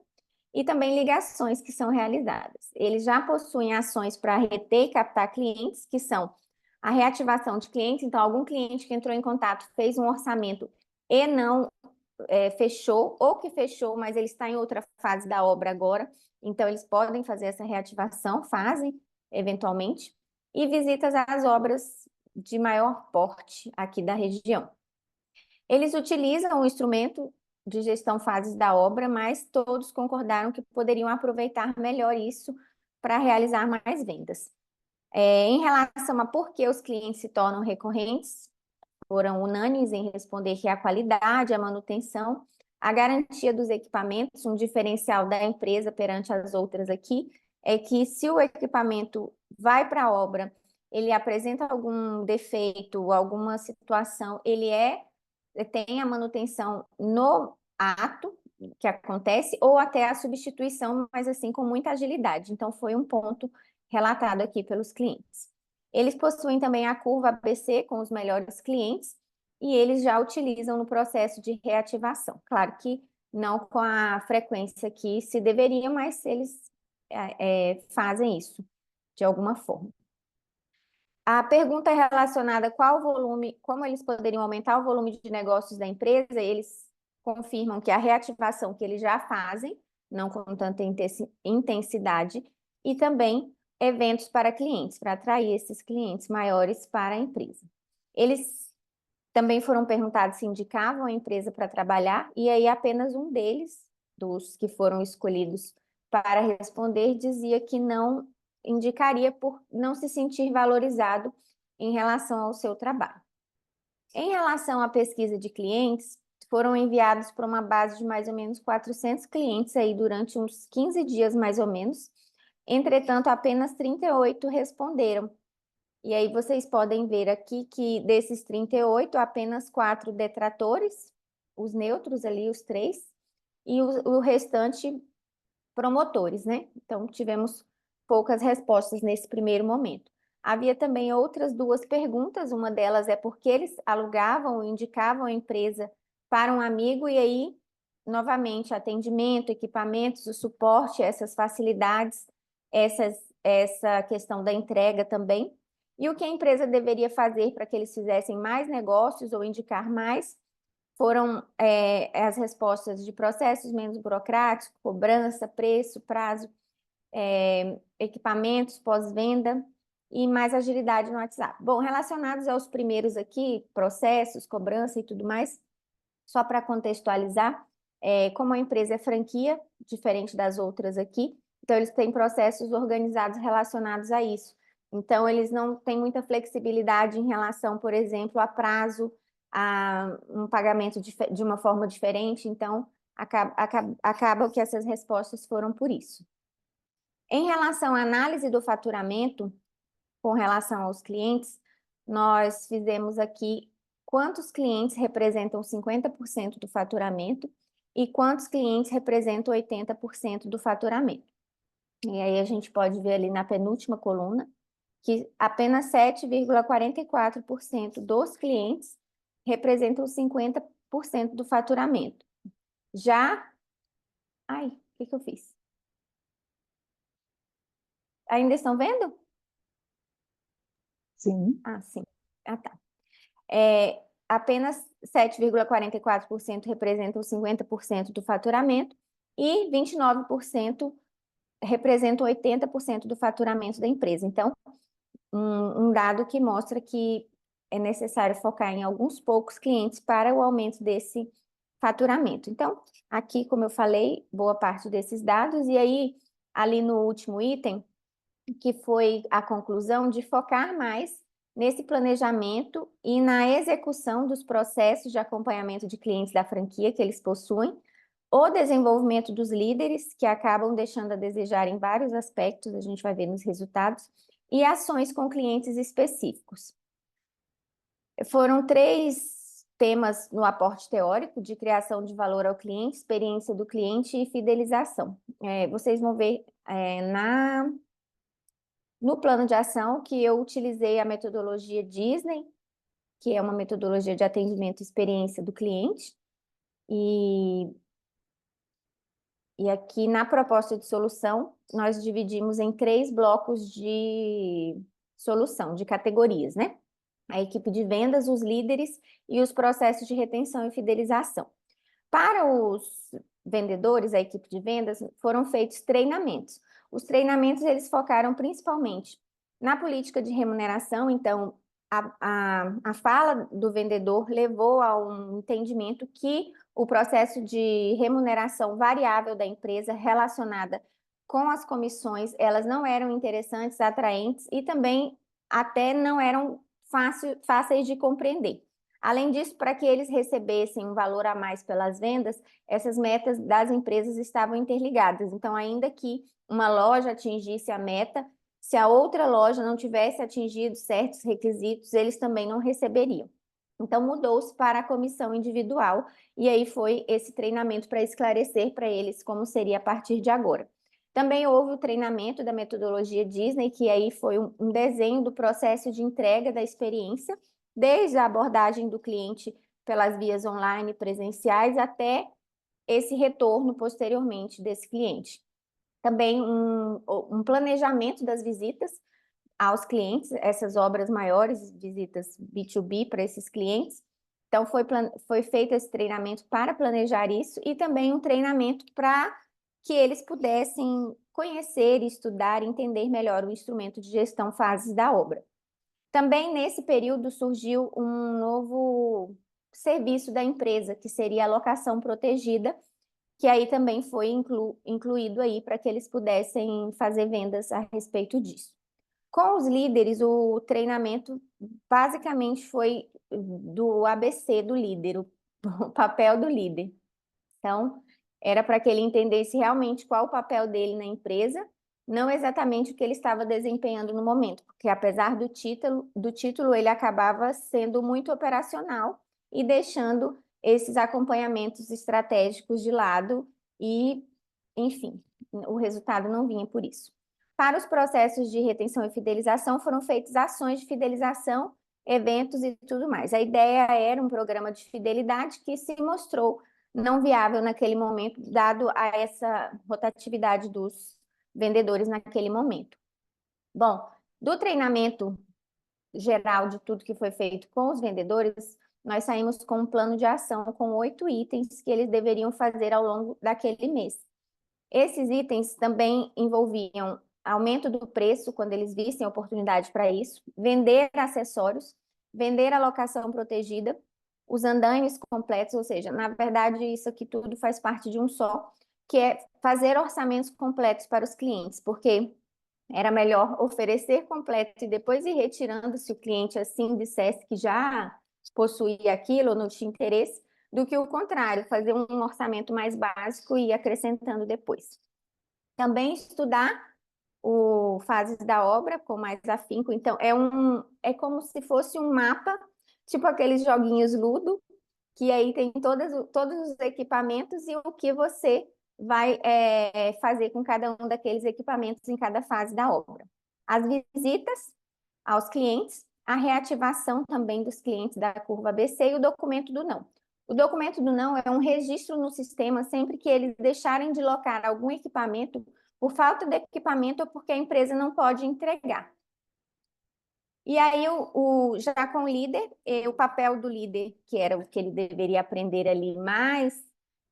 E também ligações que são realizadas. Eles já possuem ações para reter e captar clientes, que são a reativação de clientes. Então, algum cliente que entrou em contato fez um orçamento e não fechou, ou que fechou, mas ele está em outra fase da obra agora. Então, eles podem fazer essa reativação, fazem, eventualmente. E visitas às obras de maior porte aqui da região. Eles utilizam o instrumento de gestão fases da obra, mas todos concordaram que poderiam aproveitar melhor isso para realizar mais vendas. Em relação a por que os clientes se tornam recorrentes, foram unânimes em responder que a qualidade, a manutenção, a garantia dos equipamentos, um diferencial da empresa perante as outras aqui, é que se o equipamento vai para a obra, ele apresenta algum defeito, alguma situação, ele tem a manutenção no ato que acontece, ou até a substituição, mas assim com muita agilidade. Então, foi um ponto relatado aqui pelos clientes. Eles possuem também a curva ABC com os melhores clientes, e eles já utilizam no processo de reativação. Claro que não com a frequência que se deveria, mas eles fazem isso de alguma forma. A pergunta é relacionada a qual volume, como eles poderiam aumentar o volume de negócios da empresa. Eles confirmam que a reativação que eles já fazem, não com tanta intensidade, e também eventos para clientes, para atrair esses clientes maiores para a empresa. Eles também foram perguntados se indicavam a empresa para trabalhar, e aí apenas um deles, dos que foram escolhidos para responder, dizia que não indicaria por não se sentir valorizado em relação ao seu trabalho. Em relação à pesquisa de clientes, foram enviados para uma base de mais ou menos 400 clientes aí durante uns 15 dias mais ou menos. Entretanto, apenas 38 responderam. E aí vocês podem ver aqui que desses 38, apenas 4 detratores, os neutros ali, os 3, e o restante promotores, né? Então, tivemos poucas respostas nesse primeiro momento. Havia também outras 2 perguntas, uma delas é por que eles alugavam ou indicavam a empresa para um amigo, e aí, novamente, atendimento, equipamentos, o suporte, essas facilidades, essa questão da entrega também. E o que a empresa deveria fazer para que eles fizessem mais negócios ou indicar mais foram as respostas de processos menos burocráticos, cobrança, preço, prazo, equipamentos, pós-venda e mais agilidade no WhatsApp. Bom, relacionados aos primeiros aqui, processos, cobrança e tudo mais, só para contextualizar, como a empresa é franquia, diferente das outras aqui, então eles têm processos organizados relacionados a isso. Então, eles não têm muita flexibilidade em relação, por exemplo, a prazo, a um pagamento de uma forma diferente. Então, acaba que essas respostas foram por isso. Em relação à análise do faturamento, com relação aos clientes, nós fizemos aqui quantos clientes representam 50% do faturamento e quantos clientes representam 80% do faturamento. E aí a gente pode ver ali na penúltima coluna que apenas 7,44% dos clientes representam 50% do faturamento. Já... Ai, o que eu fiz? Ainda estão vendo? Sim. Ah, sim. Ah, tá. Apenas 7,44% representam 50% do faturamento e 29% representam 80% do faturamento da empresa. Então, um dado que mostra que é necessário focar em alguns poucos clientes para o aumento desse faturamento. Então, aqui, como eu falei, boa parte desses dados, e aí, ali no último item, que foi a conclusão de focar mais nesse planejamento e na execução dos processos de acompanhamento de clientes da franquia que eles possuem, o desenvolvimento dos líderes, que acabam deixando a desejar em vários aspectos, a gente vai ver nos resultados, e ações com clientes específicos. Foram 3 temas no aporte teórico de criação de valor ao cliente, experiência do cliente e fidelização. Vocês vão ver no plano de ação que eu utilizei a metodologia Disney, que é uma metodologia de atendimento e experiência do cliente, e aqui na proposta de solução, nós dividimos em 3 blocos de solução, de categorias, né? A equipe de vendas, os líderes e os processos de retenção e fidelização. Para os vendedores, a equipe de vendas, foram feitos treinamentos. Os treinamentos, eles focaram principalmente na política de remuneração, então, a fala do vendedor levou a um entendimento que o processo de remuneração variável da empresa relacionada com as comissões, elas não eram interessantes, atraentes e também até não eram fáceis de compreender. Além disso, para que eles recebessem um valor a mais pelas vendas, essas metas das empresas estavam interligadas. Então, ainda que uma loja atingisse a meta, se a outra loja não tivesse atingido certos requisitos, eles também não receberiam. Então, mudou-se para a comissão individual, e aí foi esse treinamento para esclarecer para eles como seria a partir de agora. Também houve o treinamento da metodologia Disney, que aí foi um desenho do processo de entrega da experiência, desde a abordagem do cliente pelas vias online e presenciais até esse retorno posteriormente desse cliente. Também um planejamento das visitas aos clientes, essas obras maiores, visitas B2B para esses clientes. Então, foi feito esse treinamento para planejar isso e também um treinamento para que eles pudessem conhecer, estudar e entender melhor o instrumento de gestão fases da obra. Também nesse período surgiu um novo serviço da empresa, que seria a locação protegida, que aí também foi incluído aí para que eles pudessem fazer vendas a respeito disso. Com os líderes, o treinamento basicamente foi do ABC do líder, o papel do líder. Então, era para que ele entendesse realmente qual o papel dele na empresa, não exatamente o que ele estava desempenhando no momento, porque apesar do título ele acabava sendo muito operacional e deixando esses acompanhamentos estratégicos de lado e, enfim, o resultado não vinha por isso. Para os processos de retenção e fidelização, foram feitas ações de fidelização, eventos e tudo mais. A ideia era um programa de fidelidade que se mostrou não viável naquele momento, dado a essa rotatividade dos vendedores naquele momento. Bom, do treinamento geral de tudo que foi feito com os vendedores, nós saímos com um plano de ação com 8 itens que eles deveriam fazer ao longo daquele mês. Esses itens também envolviam aumento do preço, quando eles vissem oportunidade para isso, vender acessórios, vender a locação protegida, os andaimes completos, ou seja, na verdade, isso aqui tudo faz parte de um só, que é fazer orçamentos completos para os clientes, porque era melhor oferecer completo e depois ir retirando se o cliente assim dissesse que já possuía aquilo ou não tinha interesse, do que o contrário, fazer um orçamento mais básico e ir acrescentando depois. Também estudar fases da obra com mais afinco, então é como se fosse um mapa, tipo aqueles joguinhos Ludo, que aí tem todos os equipamentos e o que você vai fazer com cada um daqueles equipamentos em cada fase da obra. As visitas aos clientes, a reativação também dos clientes da curva ABC e o documento do não. O documento do não é um registro no sistema sempre que eles deixarem de locar algum equipamento por falta de equipamento ou porque a empresa não pode entregar. E aí, já com o líder, o papel do líder, que era o que ele deveria aprender ali, mais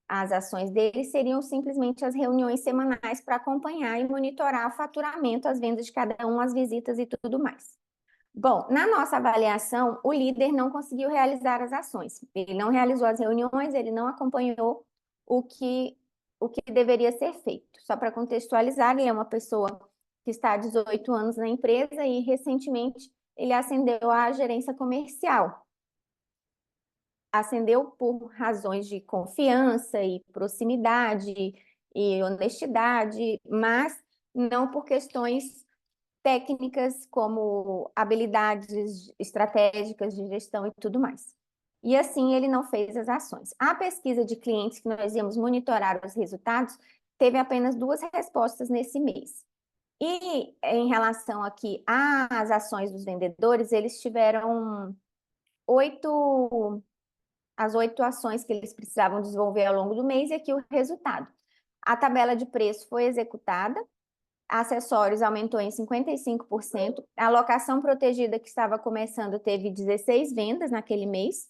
as ações dele, seriam simplesmente as reuniões semanais para acompanhar e monitorar o faturamento, as vendas de cada um, as visitas e tudo mais. Bom, na nossa avaliação, o líder não conseguiu realizar as ações. Ele não realizou as reuniões, ele não acompanhou o que deveria ser feito. Só para contextualizar, ele é uma pessoa que está há 18 anos na empresa e recentemente ele ascendeu à gerência comercial. Ascendeu por razões de confiança e proximidade e honestidade, mas não por questões técnicas como habilidades estratégicas de gestão e tudo mais. E assim ele não fez as ações. A pesquisa de clientes que nós íamos monitorar os resultados teve apenas 2 respostas nesse mês. E em relação aqui às ações dos vendedores, eles tiveram 8 as 8 ações que eles precisavam desenvolver ao longo do mês e aqui o resultado. A tabela de preço foi executada, acessórios aumentou em 55%, a locação protegida que estava começando teve 16 vendas naquele mês,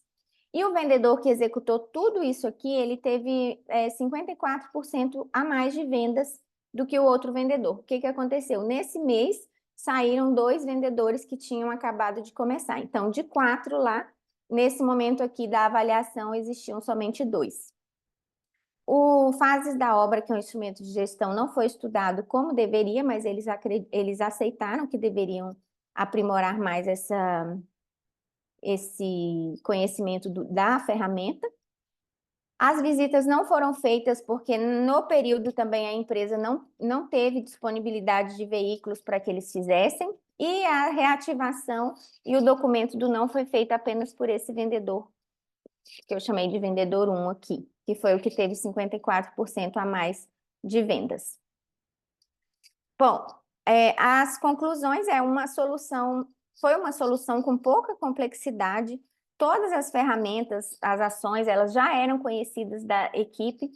e o vendedor que executou tudo isso aqui, ele teve 54% a mais de vendas do que o outro vendedor. O que que aconteceu? Nesse mês, saíram 2 vendedores que tinham acabado de começar. Então, de 4 lá, nesse momento aqui da avaliação, existiam somente 2. O Fases da Obra, que é um instrumento de gestão, não foi estudado como deveria, mas eles aceitaram que deveriam aprimorar mais esse conhecimento da ferramenta. As visitas não foram feitas porque no período também a empresa não teve disponibilidade de veículos para que eles fizessem, e a reativação e o documento do não foi feito apenas por esse vendedor, que eu chamei de vendedor 1 aqui, que foi o que teve 54% a mais de vendas. Bom, as conclusões foi uma solução com pouca complexidade. Todas as ferramentas, as ações, elas já eram conhecidas da equipe,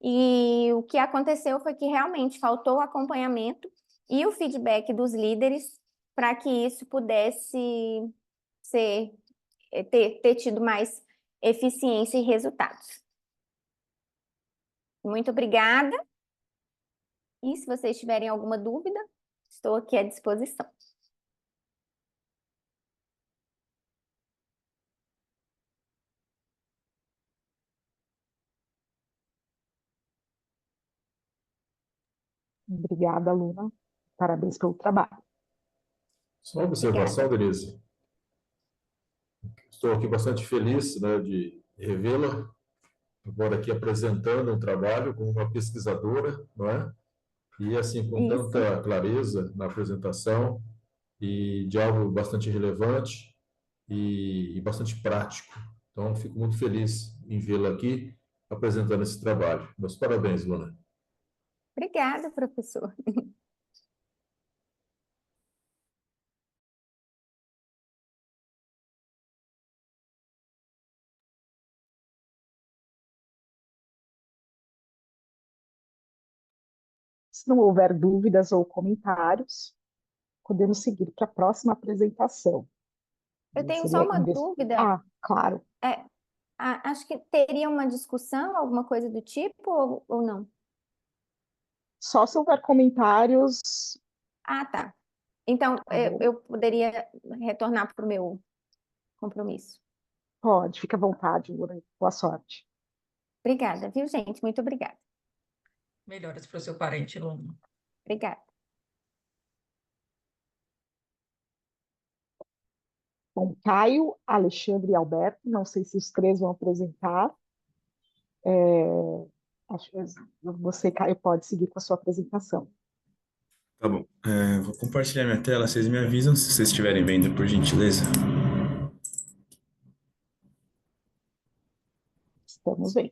e o que aconteceu foi que realmente faltou o acompanhamento e o feedback dos líderes para que isso pudesse ter tido mais eficiência e resultados. Muito obrigada. E se vocês tiverem alguma dúvida, estou aqui à disposição. Obrigada, Luna. Parabéns pelo trabalho. Só uma observação, Denise. Estou aqui bastante feliz, né, de revê-la agora aqui apresentando um trabalho como uma pesquisadora, não é? E assim, com Isso. tanta clareza na apresentação e de algo bastante relevante e bastante prático. Então, fico muito feliz em vê-la aqui apresentando esse trabalho. Meus parabéns, Luna. Obrigada, professor. Se não houver dúvidas ou comentários, podemos seguir para a próxima apresentação. Eu tenho só Seria uma dúvida. Ah, claro. Acho que teria uma discussão, alguma coisa do tipo, ou não? Só se houver comentários. Ah, tá. Então, eu poderia retornar para o meu compromisso. Pode, fica à vontade, Luna. Boa sorte. Obrigada, viu, gente? Muito obrigada. Melhoras para o seu parente, Luna. Obrigada. Bom, Caio, Alexandre e Alberto, não sei se os 3 vão apresentar. Acho que você, Caio, pode seguir com a sua apresentação. Tá bom. Vou compartilhar minha tela. Vocês me avisam se vocês estiverem vendo, por gentileza. Estamos vendo.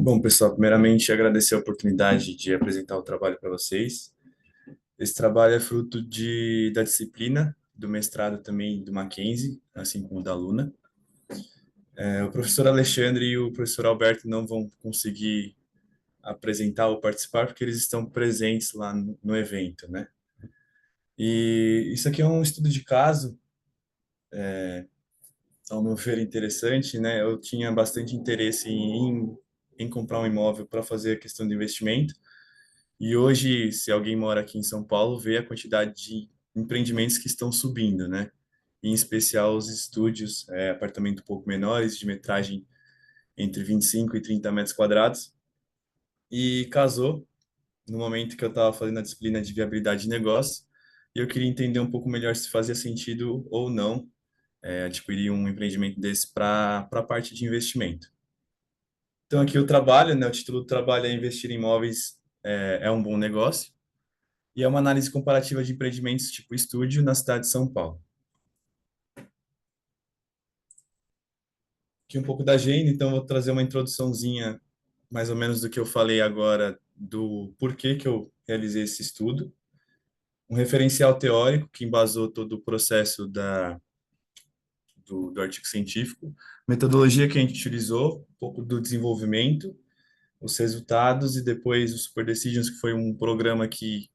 Bom, pessoal, primeiramente agradecer a oportunidade de apresentar o trabalho para vocês. Esse trabalho é fruto da disciplina, do mestrado também do Mackenzie, assim como da Luna. O professor Alexandre e o professor Alberto não vão conseguir apresentar ou participar porque eles estão presentes lá no evento, né? E isso aqui é um estudo de caso, ao meu ver, interessante, né? Eu tinha bastante interesse em comprar um imóvel para fazer a questão de investimento. E hoje, se alguém mora aqui em São Paulo, vê a quantidade de empreendimentos que estão subindo, né? Em especial os estúdios, apartamentos um pouco menores, de metragem entre 25 e 30 metros quadrados. E casou, no momento que eu estava fazendo a disciplina de viabilidade de negócio, e eu queria entender um pouco melhor se fazia sentido ou não adquirir um empreendimento desse para a parte de investimento. Então, aqui o trabalho, né, o título do trabalho é Investir em Imóveis é um bom negócio, e é uma análise comparativa de empreendimentos tipo estúdio na cidade de São Paulo. Aqui um pouco da agenda, então vou trazer uma introduçãozinha, mais ou menos do que eu falei agora, do porquê que eu realizei esse estudo, um referencial teórico que embasou todo o processo do artigo científico, metodologia que a gente utilizou, um pouco do desenvolvimento, os resultados e depois o Super Decisions, que foi um programa que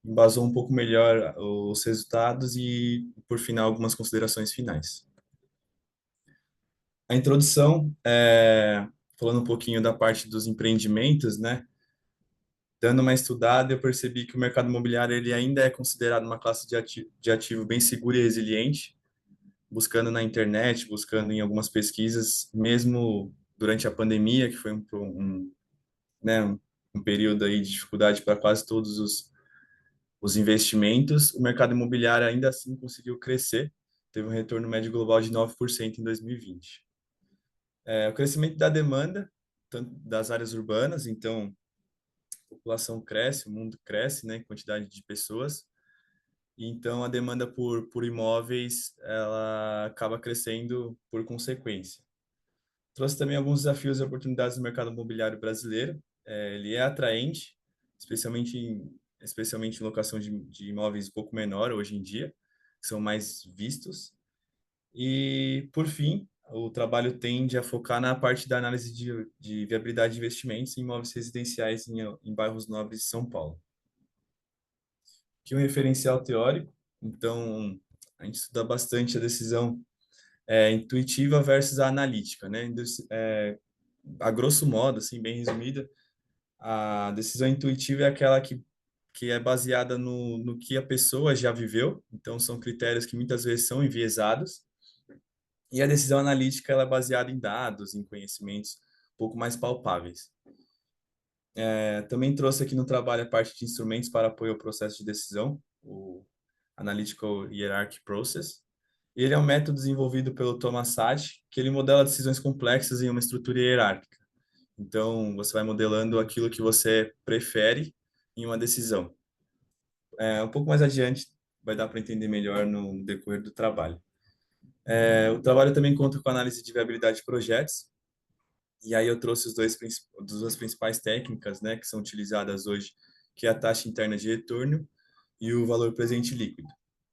embasou um pouco melhor os resultados e, por final, algumas considerações finais. A introdução, falando um pouquinho da parte dos empreendimentos, né? Dando uma estudada, eu percebi que o mercado imobiliário ele ainda é considerado uma classe de ativo bem segura e resiliente, buscando na internet, buscando em algumas pesquisas, mesmo durante a pandemia, que foi né, um período aí de dificuldade para quase todos os investimentos, o mercado imobiliário ainda assim conseguiu crescer, teve um retorno médio global de 9% em 2020. O crescimento da demanda, tanto das áreas urbanas, então a população cresce, o mundo cresce, né, em quantidade de pessoas, e então a demanda por imóveis, ela acaba crescendo por consequência. Trouxe também alguns desafios e oportunidades no mercado imobiliário brasileiro. Ele é atraente, especialmente em locação de imóveis um pouco menor hoje em dia, que são mais vistos. E, por fim, o trabalho tende a focar na parte da análise de viabilidade de investimentos em imóveis residenciais em bairros nobres de São Paulo. Aqui um referencial teórico, então a gente estuda bastante a decisão intuitiva versus a analítica, né? A grosso modo, assim, bem resumida, a decisão intuitiva é aquela que é baseada no que a pessoa já viveu, então são critérios que muitas vezes são enviesados, e a decisão analítica ela é baseada em dados, em conhecimentos um pouco mais palpáveis. Também trouxe aqui no trabalho a parte de instrumentos para apoio ao processo de decisão, o Analytical Hierarchy Process. Ele é um método desenvolvido pelo Thomas Sachs, que ele modela decisões complexas em uma estrutura hierárquica. Então, você vai modelando aquilo que você prefere em uma decisão. Um pouco mais adiante, vai dar para entender melhor no decorrer do trabalho. O trabalho também conta com análise de viabilidade de projetos, e aí eu trouxe duas principais técnicas, né, que são utilizadas hoje, que é a taxa interna de retorno e o valor presente líquido.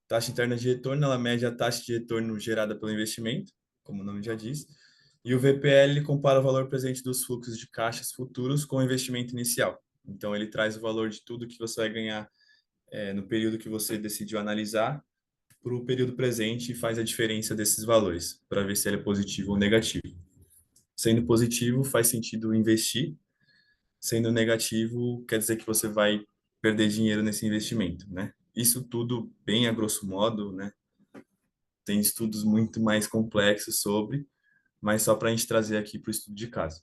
Taxa interna de retorno, ela mede a taxa de retorno gerada pelo investimento, como o nome já diz, e o VPL ele compara o valor presente dos fluxos de caixas futuros com o investimento inicial. Então, ele traz o valor de tudo que você vai ganhar no período que você decidiu analisar para o período presente e faz a diferença desses valores, para ver se ele é positivo ou negativo. Sendo positivo, faz sentido investir. Sendo negativo, quer dizer que você vai perder dinheiro nesse investimento, né? Isso tudo bem a grosso modo, né? Tem estudos muito mais complexos sobre, mas só para a gente trazer aqui para o estudo de caso.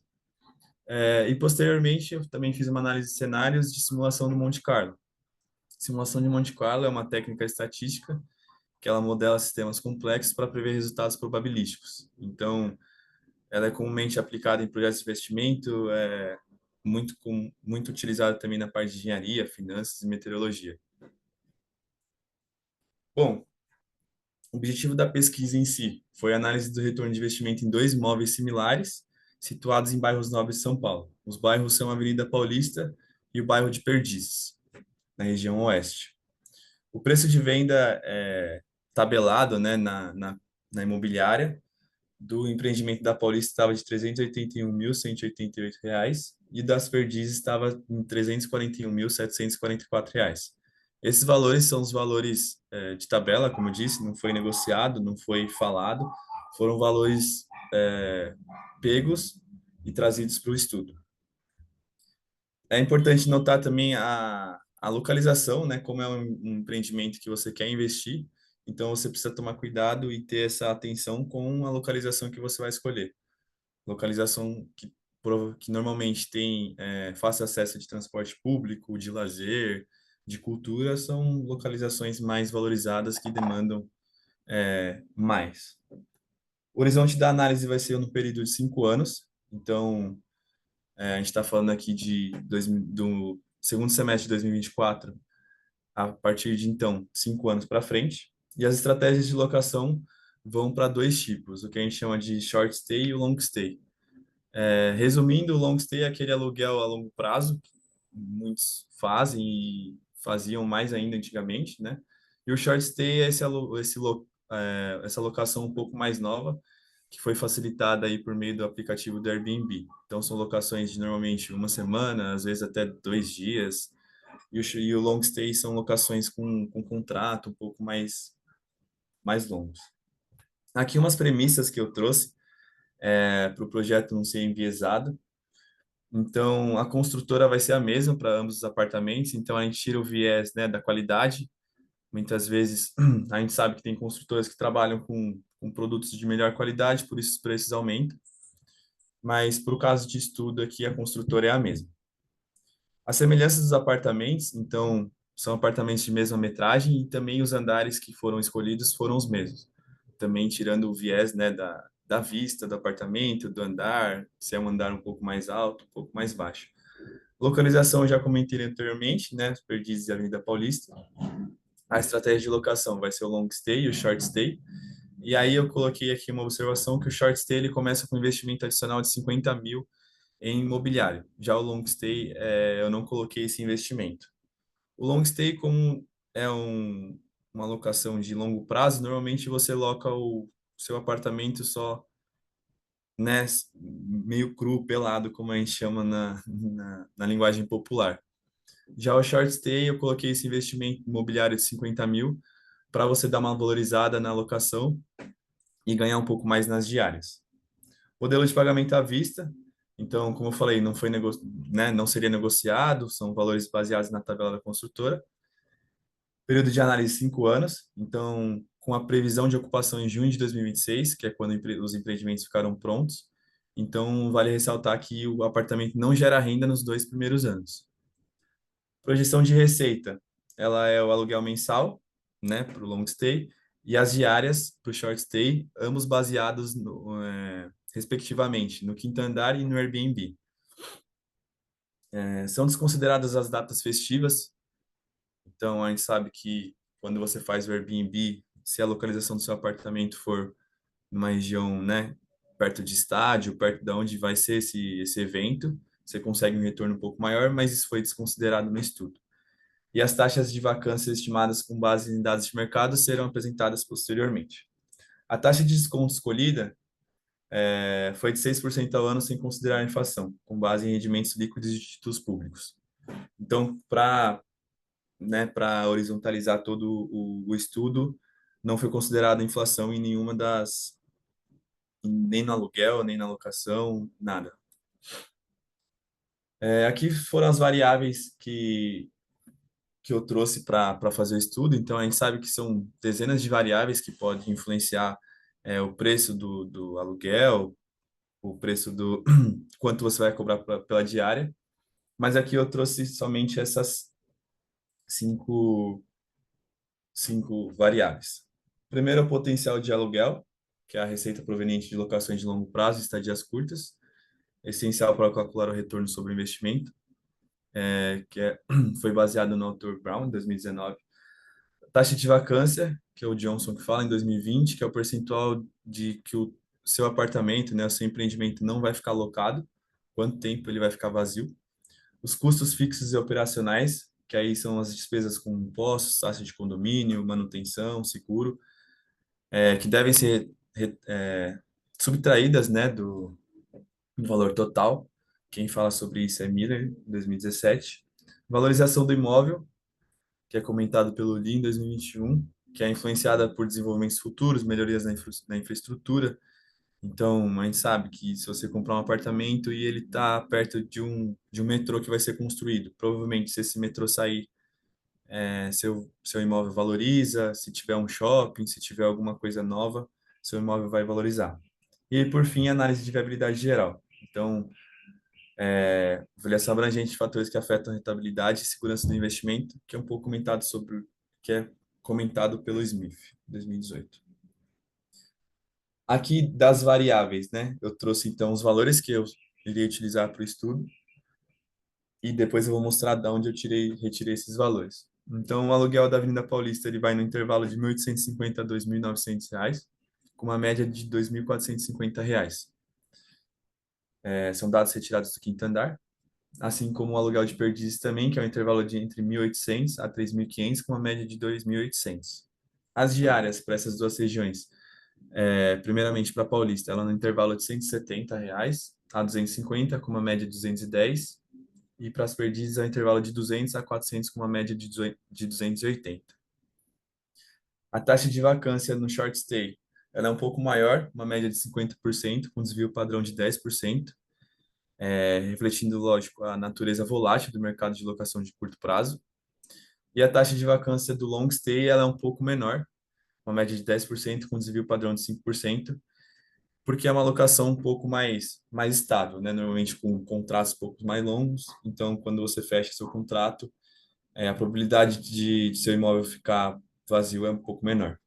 E posteriormente, eu também fiz uma análise de cenários de simulação do Monte Carlo. Simulação de Monte Carlo é uma técnica estatística que ela modela sistemas complexos para prever resultados probabilísticos. Então, ela é comumente aplicada em projetos de investimento, muito utilizada também na parte de engenharia, finanças e meteorologia. Bom, o objetivo da pesquisa em si foi a análise do retorno de investimento em dois imóveis similares, situados em bairros nobres de São Paulo. Os bairros são a Avenida Paulista e o bairro de Perdizes, na região oeste. O preço de venda é tabelado, né, na imobiliária do empreendimento da Paulista estava de R$ 381.188 e das Perdizes estava em R$ 341.744. Esses valores são os valores de tabela, como eu disse, não foi negociado, não foi falado, foram valores pegos e trazidos para o estudo. É importante notar também a localização, né? Como é um empreendimento que você quer investir, então você precisa tomar cuidado e ter essa atenção com a localização que você vai escolher. Localização que normalmente tem fácil acesso de transporte público, de lazer, de cultura são localizações mais valorizadas que demandam mais. O horizonte da análise vai ser no período de 5 anos, então a gente está falando aqui do segundo semestre de 2024, a partir de então, 5 anos para frente, e as estratégias de locação vão para dois tipos, o que a gente chama de short stay e o long stay. Resumindo, o long stay é aquele aluguel a longo prazo, que muitos fazem e faziam mais ainda antigamente, né? E o short stay é essa locação um pouco mais nova, que foi facilitada aí por meio do aplicativo do Airbnb. Então, são locações de normalmente uma semana, às vezes até 2 dias, e o long stay são locações com contrato um pouco mais longos. Aqui umas premissas que eu trouxe para o projeto não ser enviesado. Então, a construtora vai ser a mesma para ambos os apartamentos, então a gente tira o viés, né, da qualidade. Muitas vezes a gente sabe que tem construtoras que trabalham com produtos de melhor qualidade, por isso os preços aumentam. Mas para o caso de estudo aqui, a construtora é a mesma. As semelhanças dos apartamentos, então, são apartamentos de mesma metragem e também os andares que foram escolhidos foram os mesmos. Também tirando o viés, né, da vista do apartamento, do andar, se é um andar um pouco mais alto, um pouco mais baixo. Localização, eu já comentei anteriormente, né, Perdizes e Avenida Paulista. A estratégia de locação vai ser o long stay e o short stay. E aí eu coloquei aqui uma observação que o short stay ele começa com um investimento adicional de 50 mil em imobiliário. Já o long stay, eu não coloquei esse investimento. O long stay, como é uma locação de longo prazo, normalmente você loca o seu apartamento só, né, meio cru, pelado, como a gente chama na linguagem popular. Já o short stay, eu coloquei esse investimento imobiliário de 50 mil para você dar uma valorizada na locação e ganhar um pouco mais nas diárias. Modelo de pagamento à vista, então, como eu falei, não seria negociado, são valores baseados na tabela da construtora. Período de análise 5 anos, então, com a previsão de ocupação em junho de 2026, que é quando os empreendimentos ficaram prontos. Então, vale ressaltar que o apartamento não gera renda nos 2 primeiros anos. Projeção de receita, ela é o aluguel mensal, né, para o long stay, e as diárias para o short stay, ambos baseados, respectivamente, no quinto andar e no Airbnb. São desconsideradas as datas festivas, então a gente sabe que quando você faz o Airbnb, se a localização do seu apartamento for numa região, né, perto de estádio, perto de onde vai ser esse evento, você consegue um retorno um pouco maior, mas isso foi desconsiderado no estudo. E as taxas de vacância estimadas com base em dados de mercado serão apresentadas posteriormente. A taxa de desconto escolhida foi de 6% ao ano sem considerar a inflação, com base em rendimentos líquidos de títulos públicos. Então, para horizontalizar todo o estudo, não foi considerada a inflação em nenhuma nem no aluguel, nem na locação, nada. Aqui foram as variáveis que eu trouxe para fazer o estudo. Então, a gente sabe que são dezenas de variáveis que podem influenciar o preço do aluguel, o preço do quanto você vai cobrar pela diária. Mas aqui eu trouxe somente essas cinco, cinco variáveis. Primeiro, é o potencial de aluguel, que é a receita proveniente de locações de longo prazo e estadias curtas, essencial para calcular o retorno sobre o investimento, foi baseado no autor Brown, em 2019. Taxa de vacância, que é o Johnson que fala, em 2020, que é o percentual de que o seu apartamento, né, o seu empreendimento não vai ficar alocado, quanto tempo ele vai ficar vazio. Os custos fixos e operacionais, que aí são as despesas com impostos, taxa de condomínio, manutenção, seguro, que devem ser subtraídas, né, do valor total. Quem fala sobre isso é Miller, em 2017. Valorização do imóvel, que é comentado pelo Lee em 2021, que é influenciada por desenvolvimentos futuros, melhorias na infraestrutura. Então, a gente sabe que se você comprar um apartamento e ele está perto de um metrô que vai ser construído, provavelmente se esse metrô sair, seu imóvel valoriza, se tiver um shopping, se tiver alguma coisa nova, seu imóvel vai valorizar. E, por fim, análise de viabilidade geral. Então, Avaliação abrangente de fatores que afetam a rentabilidade e segurança do investimento, que é um pouco comentado que é comentado pelo Smith, 2018. Aqui das variáveis, né? Eu trouxe então os valores que eu iria utilizar para o estudo e depois eu vou mostrar de onde retirei esses valores. Então, o aluguel da Avenida Paulista ele vai no intervalo de R$ 1.850 a R$ 2.900, com uma média de R$ 2.450. São dados retirados do quinto andar, assim como o aluguel de Perdizes também, que é um intervalo de entre 1.800 a 3.500, com uma média de 2.800. As diárias para essas duas regiões, primeiramente para Paulista, ela no intervalo de R$ 170 a 250, com uma média de 210, e para as Perdizes é um intervalo de 200 a 400, com uma média de 280. A taxa de vacância no short stay, ela é um pouco maior, uma média de 50%, com desvio padrão de 10%, refletindo, lógico, a natureza volátil do mercado de locação de curto prazo. E a taxa de vacância do long stay, ela é um pouco menor, uma média de 10%, com desvio padrão de 5%, porque é uma locação um pouco mais estável, né? Normalmente com contratos um pouco mais longos. Então, quando você fecha seu contrato, a probabilidade de seu imóvel ficar vazio é um pouco menor.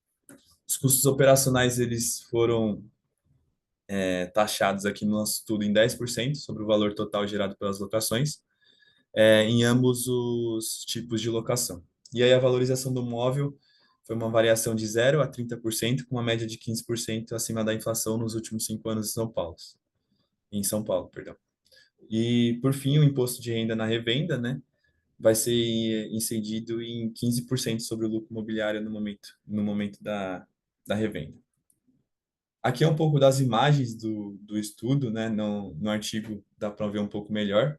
Os custos operacionais, eles foram taxados aqui no nosso estudo em 10% sobre o valor total gerado pelas locações, em ambos os tipos de locação. E aí a valorização do imóvel foi uma variação de 0 a 30%, com uma média de 15% acima da inflação nos últimos 5 anos em São Paulo, perdão. E, por fim, o imposto de renda na revenda, né, vai ser incidido em 15% sobre o lucro imobiliário no momento da revenda. Aqui é um pouco das imagens do estudo, né, no artigo dá para ver um pouco melhor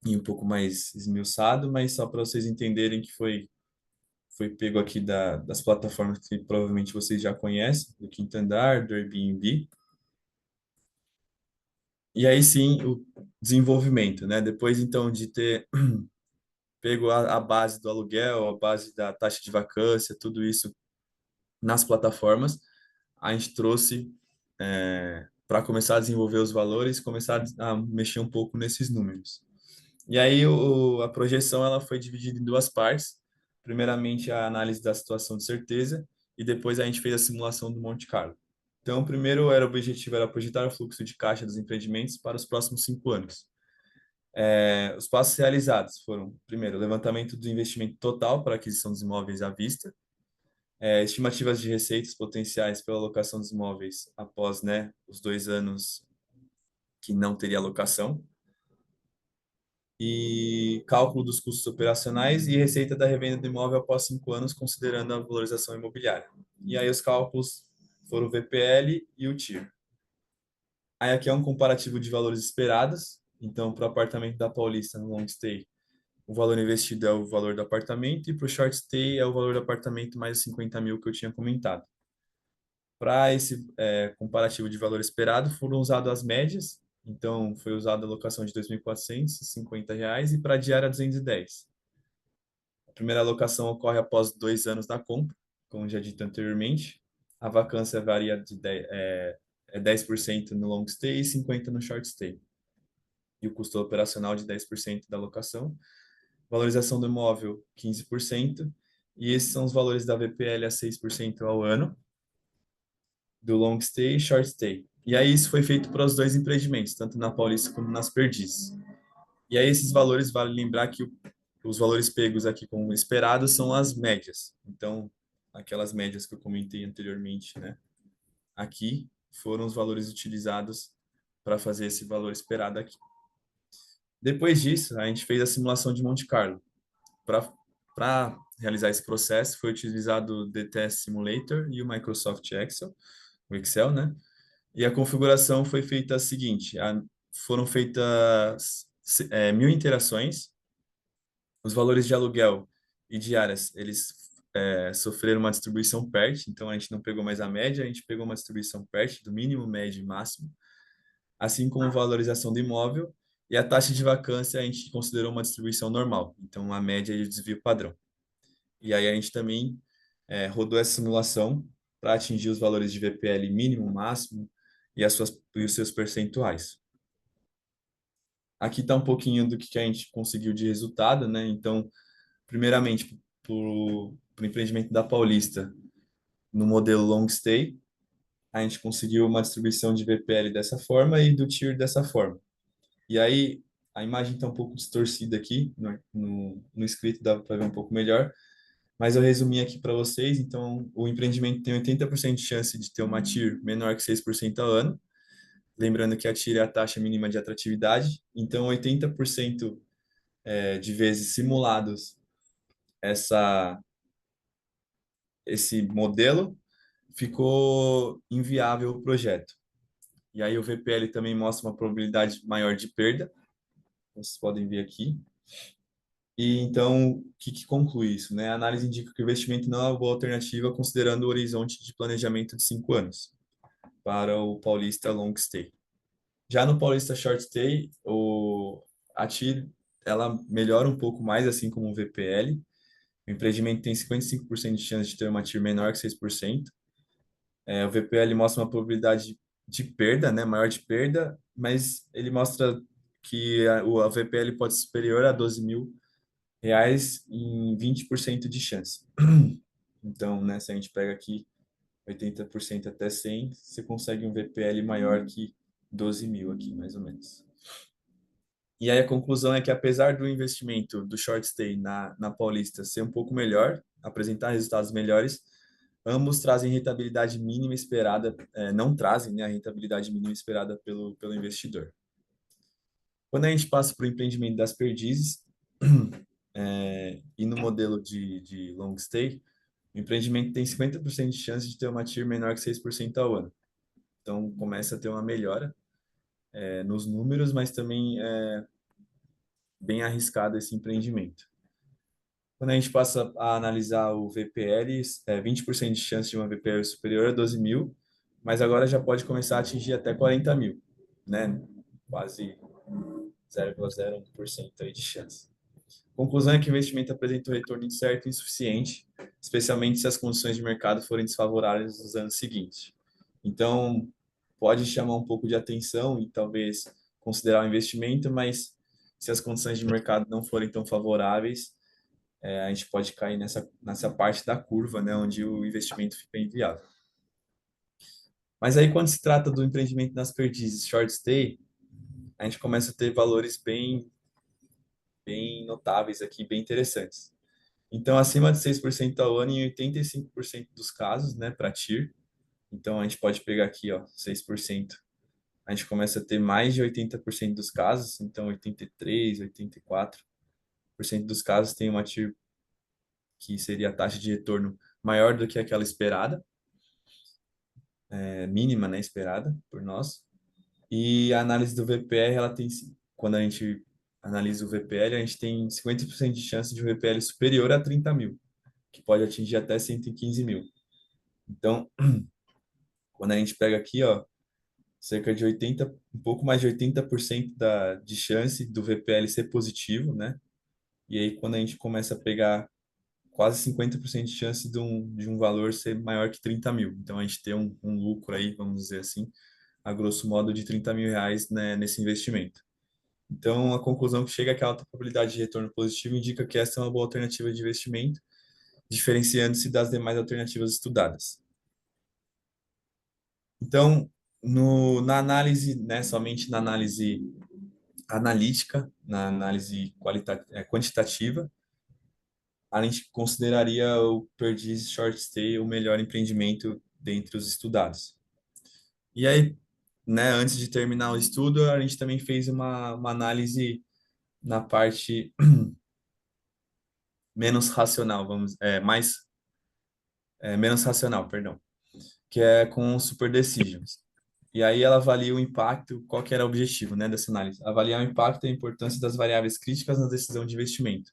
e um pouco mais esmiuçado, mas só para vocês entenderem que foi pego aqui das plataformas que provavelmente vocês já conhecem, do Quinto Andar, do Airbnb. E aí sim, o desenvolvimento, né? Depois, então, de ter pego a base do aluguel, a base da taxa de vacância, tudo isso nas plataformas, a gente trouxe para começar a desenvolver os valores, começar a mexer um pouco nesses números. E aí a projeção ela foi dividida em duas partes. Primeiramente, a análise da situação de certeza e depois a gente fez a simulação do Monte Carlo. Então, primeiro o objetivo era projetar o fluxo de caixa dos empreendimentos para os próximos 5 anos. Os passos realizados foram, primeiro, o levantamento do investimento total para a aquisição dos imóveis à vista, estimativas de receitas potenciais pela locação dos imóveis após, né, os 2 anos que não teria alocação, e cálculo dos custos operacionais e receita da revenda do imóvel após 5 anos, considerando a valorização imobiliária. E aí os cálculos foram o VPL e o TIR. Aí aqui é um comparativo de valores esperados. Então, para o apartamento da Paulista no long stay, o valor investido é o valor do apartamento e para o short stay é o valor do apartamento mais os 50 mil que eu tinha comentado. Para esse comparativo de valor esperado, foram usadas as médias. Então, foi usada a locação de R$ 2.450 e para a diária 210. A primeira alocação ocorre após 2 anos da compra, como já dito anteriormente. A vacância varia de 10% no long stay e 50% no short stay. E o custo operacional de 10% da locação. Valorização do imóvel, 15%. E esses são os valores da VPL a 6% ao ano, do long stay e short stay. E aí isso foi feito para os 2 empreendimentos, tanto na Paulista como nas Perdizes. E aí esses valores, vale lembrar que os valores pegos aqui como esperados são as médias. Então, aquelas médias que eu comentei anteriormente, né? Aqui foram os valores utilizados para fazer esse valor esperado aqui. Depois disso, a gente fez a simulação de Monte Carlo. Para realizar esse processo, foi utilizado o DTS Simulator e o Microsoft Excel, o Excel, né? E a configuração foi feita a seguinte: foram feitas 1.000 interações, os valores de aluguel e diárias, eles sofreram uma distribuição PERT, então a gente não pegou mais a média, a gente pegou uma distribuição PERT do mínimo, médio e máximo, assim como a valorização do imóvel, e a taxa de vacância a gente considerou uma distribuição normal, então a média e o desvio padrão. E aí a gente também rodou essa simulação para atingir os valores de VPL mínimo, máximo e os seus percentuais. Aqui está um pouquinho do que a gente conseguiu de resultado, né? Então, primeiramente, para o empreendimento da Paulista, no modelo long stay, a gente conseguiu uma distribuição de VPL dessa forma e do TIR dessa forma. E aí, a imagem está um pouco distorcida aqui, no escrito dá para ver um pouco melhor, mas eu resumi aqui para vocês. Então, o empreendimento tem 80% de chance de ter uma TIR menor que 6% ao ano. Lembrando que a TIR é a taxa mínima de atratividade. Então, 80% de vezes simulados esse modelo, ficou inviável o projeto. E aí o VPL também mostra uma probabilidade maior de perda. Vocês podem ver aqui. E então, o que conclui isso, né? A análise indica que o investimento não é uma boa alternativa, considerando o horizonte de planejamento de 5 anos para o Paulista Long Stay. Já no Paulista Short Stay, a TIR ela melhora um pouco mais, assim como o VPL. O empreendimento tem 55% de chance de ter uma TIR menor que 6%. O VPL mostra uma probabilidade de perda, né, maior de perda, mas ele mostra que a VPL pode ser superior a R$ 12.000 em 20% de chance. Então, né, se a gente pega aqui 80% até 100, você consegue um VPL maior que 12 mil aqui, mais ou menos. E aí a conclusão é que apesar do investimento do short stay na Paulista ser um pouco melhor, apresentar resultados melhores, ambos trazem rentabilidade mínima esperada, não trazem, né, a rentabilidade mínima esperada pelo investidor. Quando a gente passa para o empreendimento das Perdizes, e no modelo de long stay, o empreendimento tem 50% de chance de ter uma TIR menor que 6% ao ano. Então, começa a ter uma melhora nos números, mas também é bem arriscado esse empreendimento. Quando a gente passa a analisar o VPL, 20% de chance de uma VPL superior a 12 mil, mas agora já pode começar a atingir até 40 mil, né? Quase 0,01% aí de chance. Conclusão é que o investimento apresenta um retorno incerto e insuficiente, especialmente se as condições de mercado forem desfavoráveis nos anos seguintes. Então, pode chamar um pouco de atenção e talvez considerar o investimento, mas se as condições de mercado não forem tão favoráveis, a gente pode cair nessa parte da curva, né, onde o investimento fica inviável. Mas aí, quando se trata do empreendimento nas Perdizes, short stay, a gente começa a ter valores bem notáveis aqui, bem interessantes. Então, acima de 6% ao ano em 85% dos casos, né, para TIR. Então, a gente pode pegar aqui, ó, 6%. A gente começa a ter mais de 80% dos casos, então 83%, 84% dos casos tem uma TIR que seria a taxa de retorno maior do que aquela esperada, mínima, né, esperada por nós. E a análise do VPR, quando a gente analisa o VPL, a gente tem 50% de chance de um VPL superior a 30 mil, que pode atingir até 115 mil. Então, quando a gente pega aqui, ó, cerca de 80, um pouco mais de 80% de chance do VPL ser positivo, né? E aí, quando a gente começa a pegar quase 50% de chance de um valor ser maior que 30 mil. Então, a gente tem um lucro aí, vamos dizer assim, a grosso modo de R$ 30.000, né, nesse investimento. Então, a conclusão que chega é que a alta probabilidade de retorno positivo indica que essa é uma boa alternativa de investimento, diferenciando-se das demais alternativas estudadas. Então, na análise, né, somente na análise analítica, na análise quantitativa, a gente consideraria o Perdiz Short Stay o melhor empreendimento dentre os estudados. E aí, né, antes de terminar o estudo, a gente também fez uma análise na parte menos racional, menos racional, perdão, que é com Super Decisions. E aí ela avalia o impacto, qual que era o objetivo, né, dessa análise? Avaliar o impacto e a importância das variáveis críticas na decisão de investimento.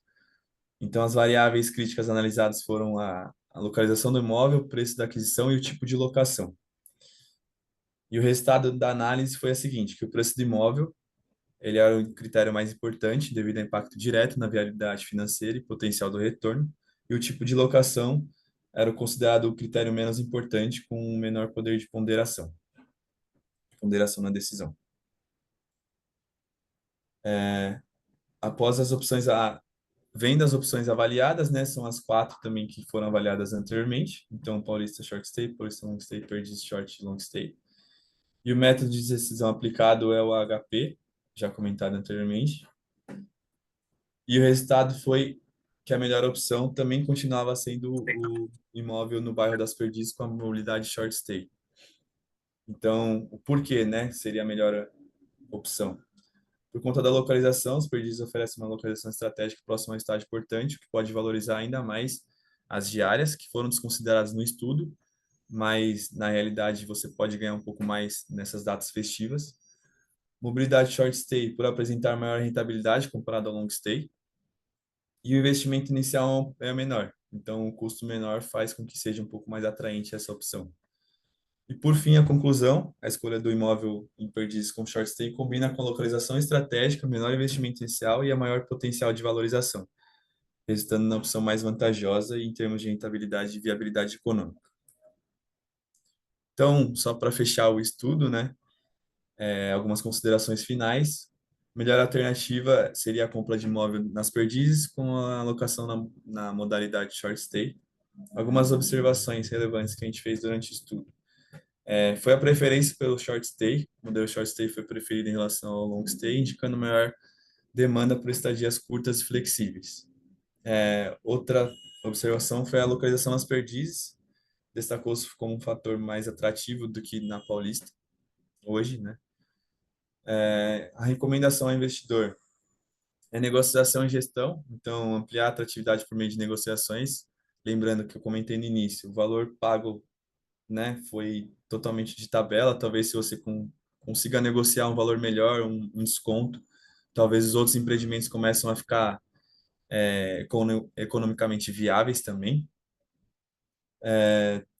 Então, as variáveis críticas analisadas foram a localização do imóvel, o preço da aquisição e o tipo de locação. E o resultado da análise foi a seguinte, que o preço do imóvel, ele era o critério mais importante devido ao impacto direto na viabilidade financeira e potencial do retorno, e o tipo de locação era considerado o critério menos importante com um menor poder de ponderação na decisão. Após as opções, vendo as opções avaliadas, né? São as 4 também que foram avaliadas anteriormente. Então, Paulista Short Stay, Paulista Long Stay, Perdiz Short e Long Stay. E o método de decisão aplicado é o HP, já comentado anteriormente. E o resultado foi que a melhor opção também continuava sendo o imóvel no bairro das Perdizes com a mobilidade short stay. Então, o porquê, né, seria a melhor opção? Por conta da localização, os Perdizes oferecem uma localização estratégica próxima ao estádio portante, o que pode valorizar ainda mais as diárias que foram desconsideradas no estudo, mas na realidade você pode ganhar um pouco mais nessas datas festivas. Mobilidade short stay por apresentar maior rentabilidade comparado ao long stay, e o investimento inicial é menor. Então, o custo menor faz com que seja um pouco mais atraente essa opção. E, por fim, a conclusão, a escolha do imóvel em Perdizes com short stay combina com a localização estratégica, menor investimento inicial e a maior potencial de valorização, resultando na opção mais vantajosa em termos de rentabilidade e viabilidade econômica. Então, só para fechar o estudo, né, algumas considerações finais. Melhor alternativa seria a compra de imóvel nas Perdizes com a alocação na modalidade short stay. Algumas observações relevantes que a gente fez durante o estudo. Foi a preferência pelo short stay. O modelo short stay foi preferido em relação ao long stay, indicando maior demanda por estadias curtas e flexíveis. Outra observação foi a localização nas Perdizes. Destacou-se como um fator mais atrativo do que na Paulista, hoje, né? A recomendação ao investidor é negociação e gestão, então ampliar a atratividade por meio de negociações. Lembrando que eu comentei no início, o valor pago, né, foi totalmente de tabela. Talvez se você consiga negociar um valor melhor, um desconto, talvez os outros empreendimentos começam a ficar economicamente viáveis também.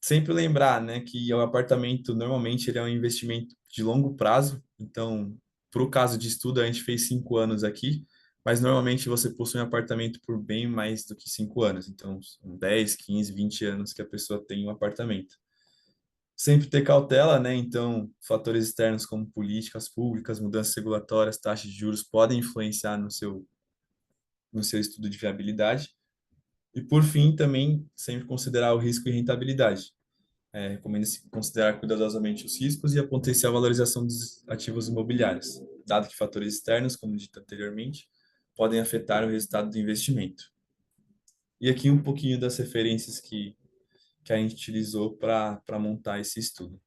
Sempre lembrar, né, que o apartamento normalmente ele é um investimento de longo prazo. Então, para o caso de estudo, a gente fez 5 anos aqui, mas normalmente você possui um apartamento por bem mais do que 5 anos. Então, são 10, 15, 20 anos que a pessoa tem um apartamento. Sempre ter cautela, né? Então, fatores externos como políticas públicas, mudanças regulatórias, taxas de juros podem influenciar no seu estudo de viabilidade. E, por fim, também sempre considerar o risco e rentabilidade. Recomenda-se considerar cuidadosamente os riscos e a potencial valorização dos ativos imobiliários, dado que fatores externos, como dito anteriormente, podem afetar o resultado do investimento. E aqui um pouquinho das referências que a gente utilizou para montar esse estudo.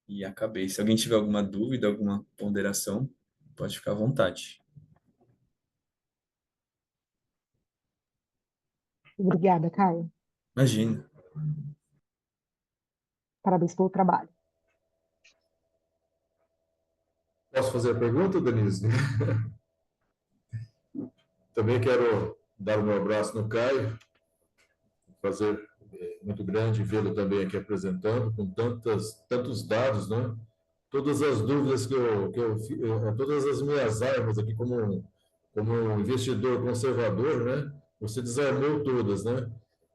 E acabei. Se alguém tiver alguma dúvida, alguma ponderação, pode ficar à vontade. Obrigada, Caio. Imagina. Parabéns pelo trabalho. Posso fazer a pergunta, Denise? Também quero dar um abraço no Caio, fazer muito grande vê-lo também aqui apresentando, com tantos dados, né? Todas as dúvidas todas as minhas armas aqui como um investidor conservador, né? Você desarmou todas, né?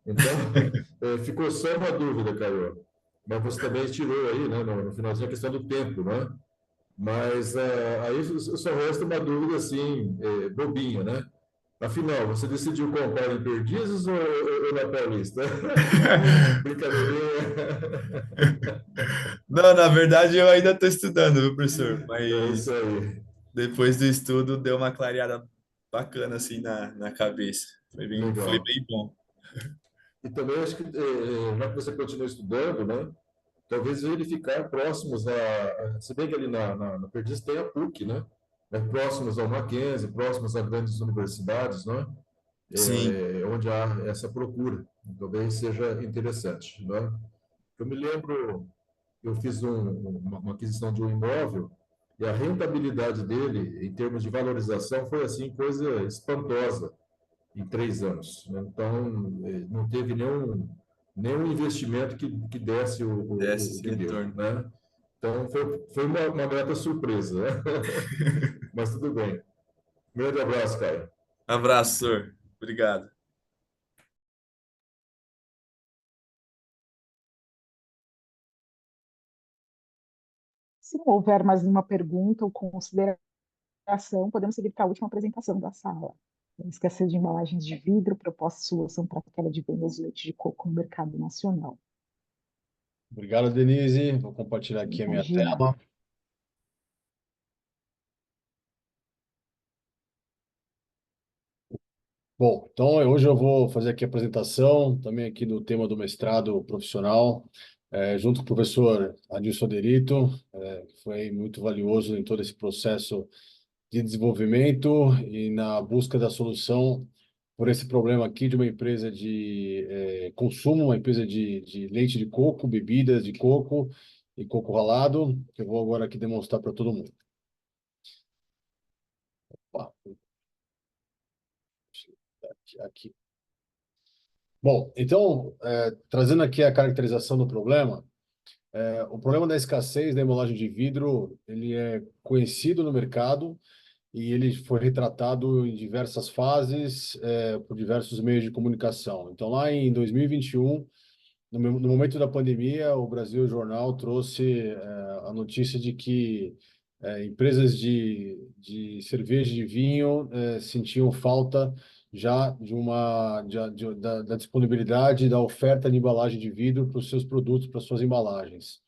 Então, ficou só uma dúvida, Caio. Mas você também tirou aí, né, no finalzinho, a questão do tempo, né? Mas aí só resta uma dúvida, assim, bobinha, né? Afinal, você decidiu comprar em Perdizes ou na Paulista? Brincadeirinha. Não, na verdade eu ainda estou estudando, viu, professor? É isso Mas aí. depois do estudo deu uma clareada bacana assim na cabeça. Foi Legal. bem bom. E também acho que, já que você continua estudando, né? Talvez verificar próximos se bem que ali na Perdiz tem a PUC, né? Próximos ao Mackenzie, próximos a grandes universidades, né? Sim, Onde há essa procura. Talvez seja interessante, né? Eu me lembro, eu fiz uma aquisição de um imóvel e a rentabilidade dele, em termos de valorização, foi assim coisa espantosa em 3 anos, né? Então, não teve nenhum investimento que desse desce o esse que deu, retorno. né? Então, foi uma grata surpresa, né? Mas tudo bem. Grande abraço, Caio. Abraço, senhor. Obrigado. Se não houver mais nenhuma pergunta ou consideração, podemos seguir para a última apresentação da sala. Esquecer de embalagens de vidro, proposta de solução para a queda de vendas de leite de coco no mercado nacional. Obrigado, Denise. Vou compartilhar aqui a minha Imagina. tela. Bom, então hoje eu vou fazer aqui a apresentação, também aqui do tema do mestrado profissional, junto com o professor Adilson Derito, que foi muito valioso em todo esse processo de desenvolvimento e na busca da solução por esse problema aqui de uma empresa de consumo, uma empresa de leite de coco, bebidas de coco e coco ralado, que eu vou agora aqui demonstrar para todo mundo. Opa, aqui. Bom, então, trazendo aqui a caracterização do problema, o problema da escassez da embalagem de vidro, ele é conhecido no mercado e ele foi retratado em diversas fases, por diversos meios de comunicação. Então, lá em 2021, no momento da pandemia, o Brasil Jornal trouxe a notícia de que empresas de cerveja e de vinho sentiam falta já da disponibilidade da oferta de embalagem de vidro para os seus produtos, para as suas embalagens.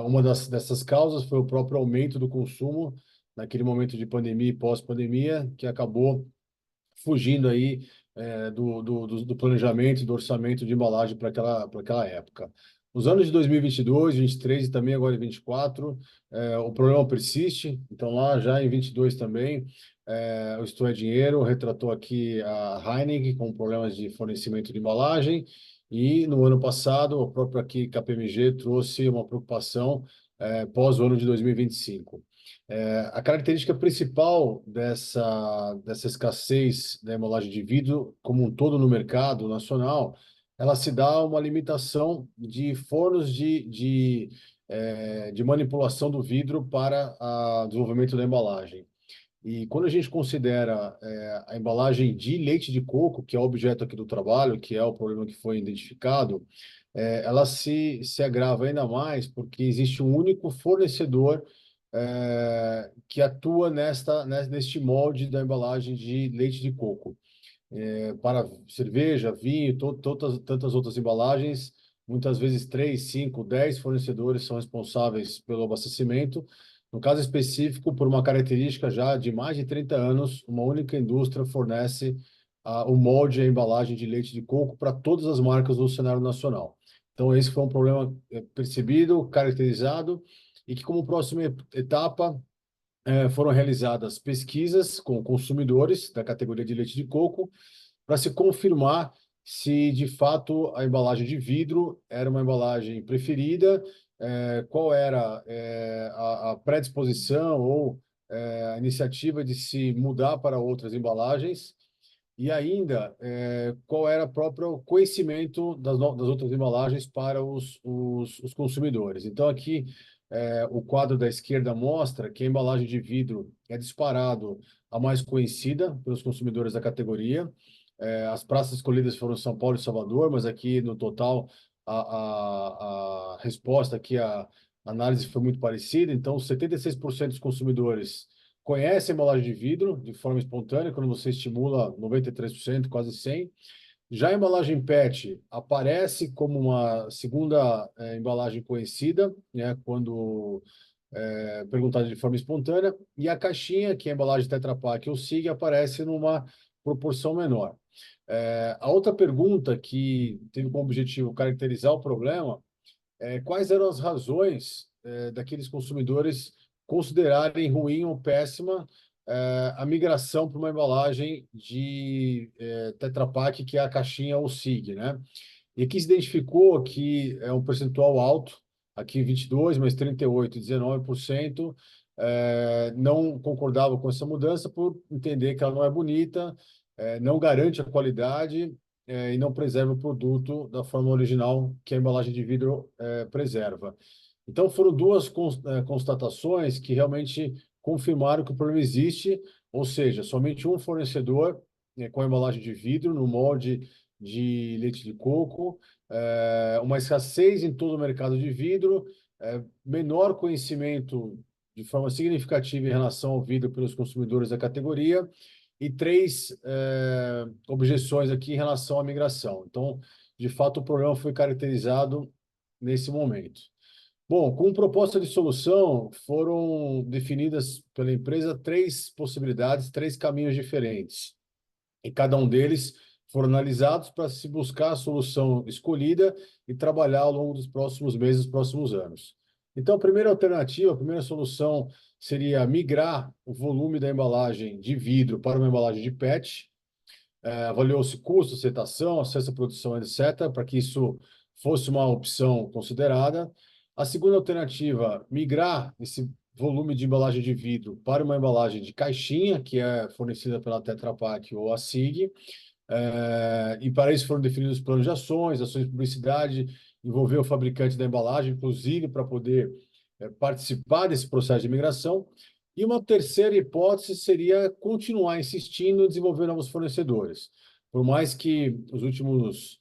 Uma dessas causas foi o próprio aumento do consumo naquele momento de pandemia e pós-pandemia, que acabou fugindo aí do planejamento, do orçamento de embalagem para aquela época. Nos anos de 2022, 2023 e também agora em 2024, o problema persiste. Então, lá já em 2022 também, o Isto é Dinheiro retratou aqui a Heineken com problemas de fornecimento de embalagem. E no ano passado, o próprio aqui KPMG trouxe uma preocupação pós o ano de 2025. A característica principal dessa escassez da embalagem de vidro, como um todo no mercado nacional, ela se dá a uma limitação de fornos de manipulação do vidro para o desenvolvimento da embalagem. E quando a gente considera a embalagem de leite de coco, que é o objeto aqui do trabalho, que é o problema que foi identificado, ela se agrava ainda mais porque existe um único fornecedor que atua neste molde da embalagem de leite de coco. Para cerveja, vinho, tantas outras embalagens, muitas vezes 3, 5, 10 fornecedores são responsáveis pelo abastecimento. No caso específico, por uma característica já de mais de 30 anos, uma única indústria fornece o molde e a embalagem de leite de coco para todas as marcas do cenário nacional. Então, esse foi um problema percebido, caracterizado, e que, como próxima etapa, foram realizadas pesquisas com consumidores da categoria de leite de coco para se confirmar se, de fato, a embalagem de vidro era uma embalagem preferida, qual era a predisposição ou a iniciativa de se mudar para outras embalagens e ainda qual era o próprio conhecimento das outras embalagens para os consumidores. Então, aqui, o quadro da esquerda mostra que a embalagem de vidro é disparado a mais conhecida pelos consumidores da categoria. As praças escolhidas foram São Paulo e Salvador, mas aqui, no total, a resposta aqui, a análise foi muito parecida. Então, 76% dos consumidores conhecem a embalagem de vidro de forma espontânea, quando você estimula 93%, quase 100%. Já a embalagem PET aparece como uma segunda embalagem conhecida, né, quando perguntada de forma espontânea, e a caixinha, que é a embalagem Tetra Pak ou SIG, aparece numa proporção menor. A outra pergunta que teve como objetivo caracterizar o problema é quais eram as razões daqueles consumidores considerarem ruim ou péssima a migração para uma embalagem de Tetra Pak, que é a caixinha ou SIG, né? E aqui se identificou que é um percentual alto, aqui 22%, mas 38%, 19%, não concordava com essa mudança por entender que ela não é bonita, não garante a qualidade e não preserva o produto da forma original que a embalagem de vidro preserva. Então, foram duas constatações que realmente confirmaram que o problema existe, ou seja, somente um fornecedor com a embalagem de vidro no molde de leite de coco, uma escassez em todo o mercado de vidro, menor conhecimento de forma significativa em relação ao vidro pelos consumidores da categoria e três objeções aqui em relação à migração. Então, de fato, o problema foi caracterizado nesse momento. Bom, com proposta de solução, foram definidas pela empresa três possibilidades, três caminhos diferentes. E cada um deles foram analisados para se buscar a solução escolhida e trabalhar ao longo dos próximos meses, dos próximos anos. Então, a primeira alternativa, a primeira solução seria migrar o volume da embalagem de vidro para uma embalagem de PET. Avaliou-se custo, aceitação, acesso à produção, etc., para que isso fosse uma opção considerada. A segunda alternativa, migrar esse volume de embalagem de vidro para uma embalagem de caixinha, que é fornecida pela Tetra Pak ou a SIG. E para isso foram definidos planos de ações de publicidade, envolver o fabricante da embalagem, inclusive para poder participar desse processo de migração. E uma terceira hipótese seria continuar insistindo em desenvolver novos fornecedores. Por mais que os últimos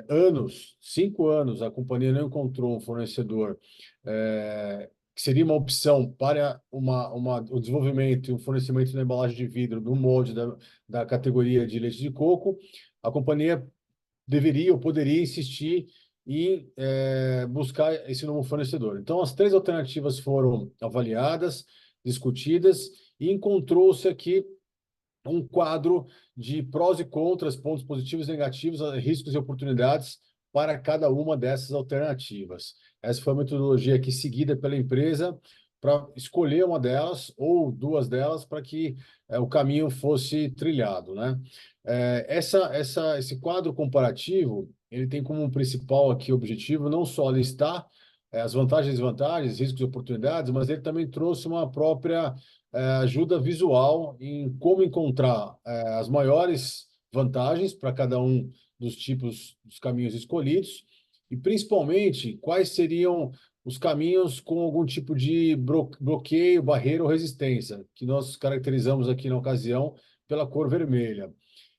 anos, 5 anos, a companhia não encontrou um fornecedor que seria uma opção para o desenvolvimento e o fornecimento da embalagem de vidro no molde da categoria de leite de coco, a companhia deveria ou poderia insistir em buscar esse novo fornecedor. Então, as três alternativas foram avaliadas, discutidas, e encontrou-se aqui um quadro de prós e contras, pontos positivos e negativos, riscos e oportunidades para cada uma dessas alternativas. Essa foi a metodologia aqui seguida pela empresa para escolher uma delas ou duas delas para que o caminho fosse trilhado, né? Esse quadro comparativo, ele tem como principal aqui objetivo não só listar as vantagens e desvantagens, riscos e oportunidades, mas ele também trouxe uma própria ajuda visual em como encontrar as maiores vantagens para cada um dos tipos dos caminhos escolhidos e, principalmente, quais seriam os caminhos com algum tipo de bloqueio, barreira ou resistência, que nós caracterizamos aqui na ocasião pela cor vermelha.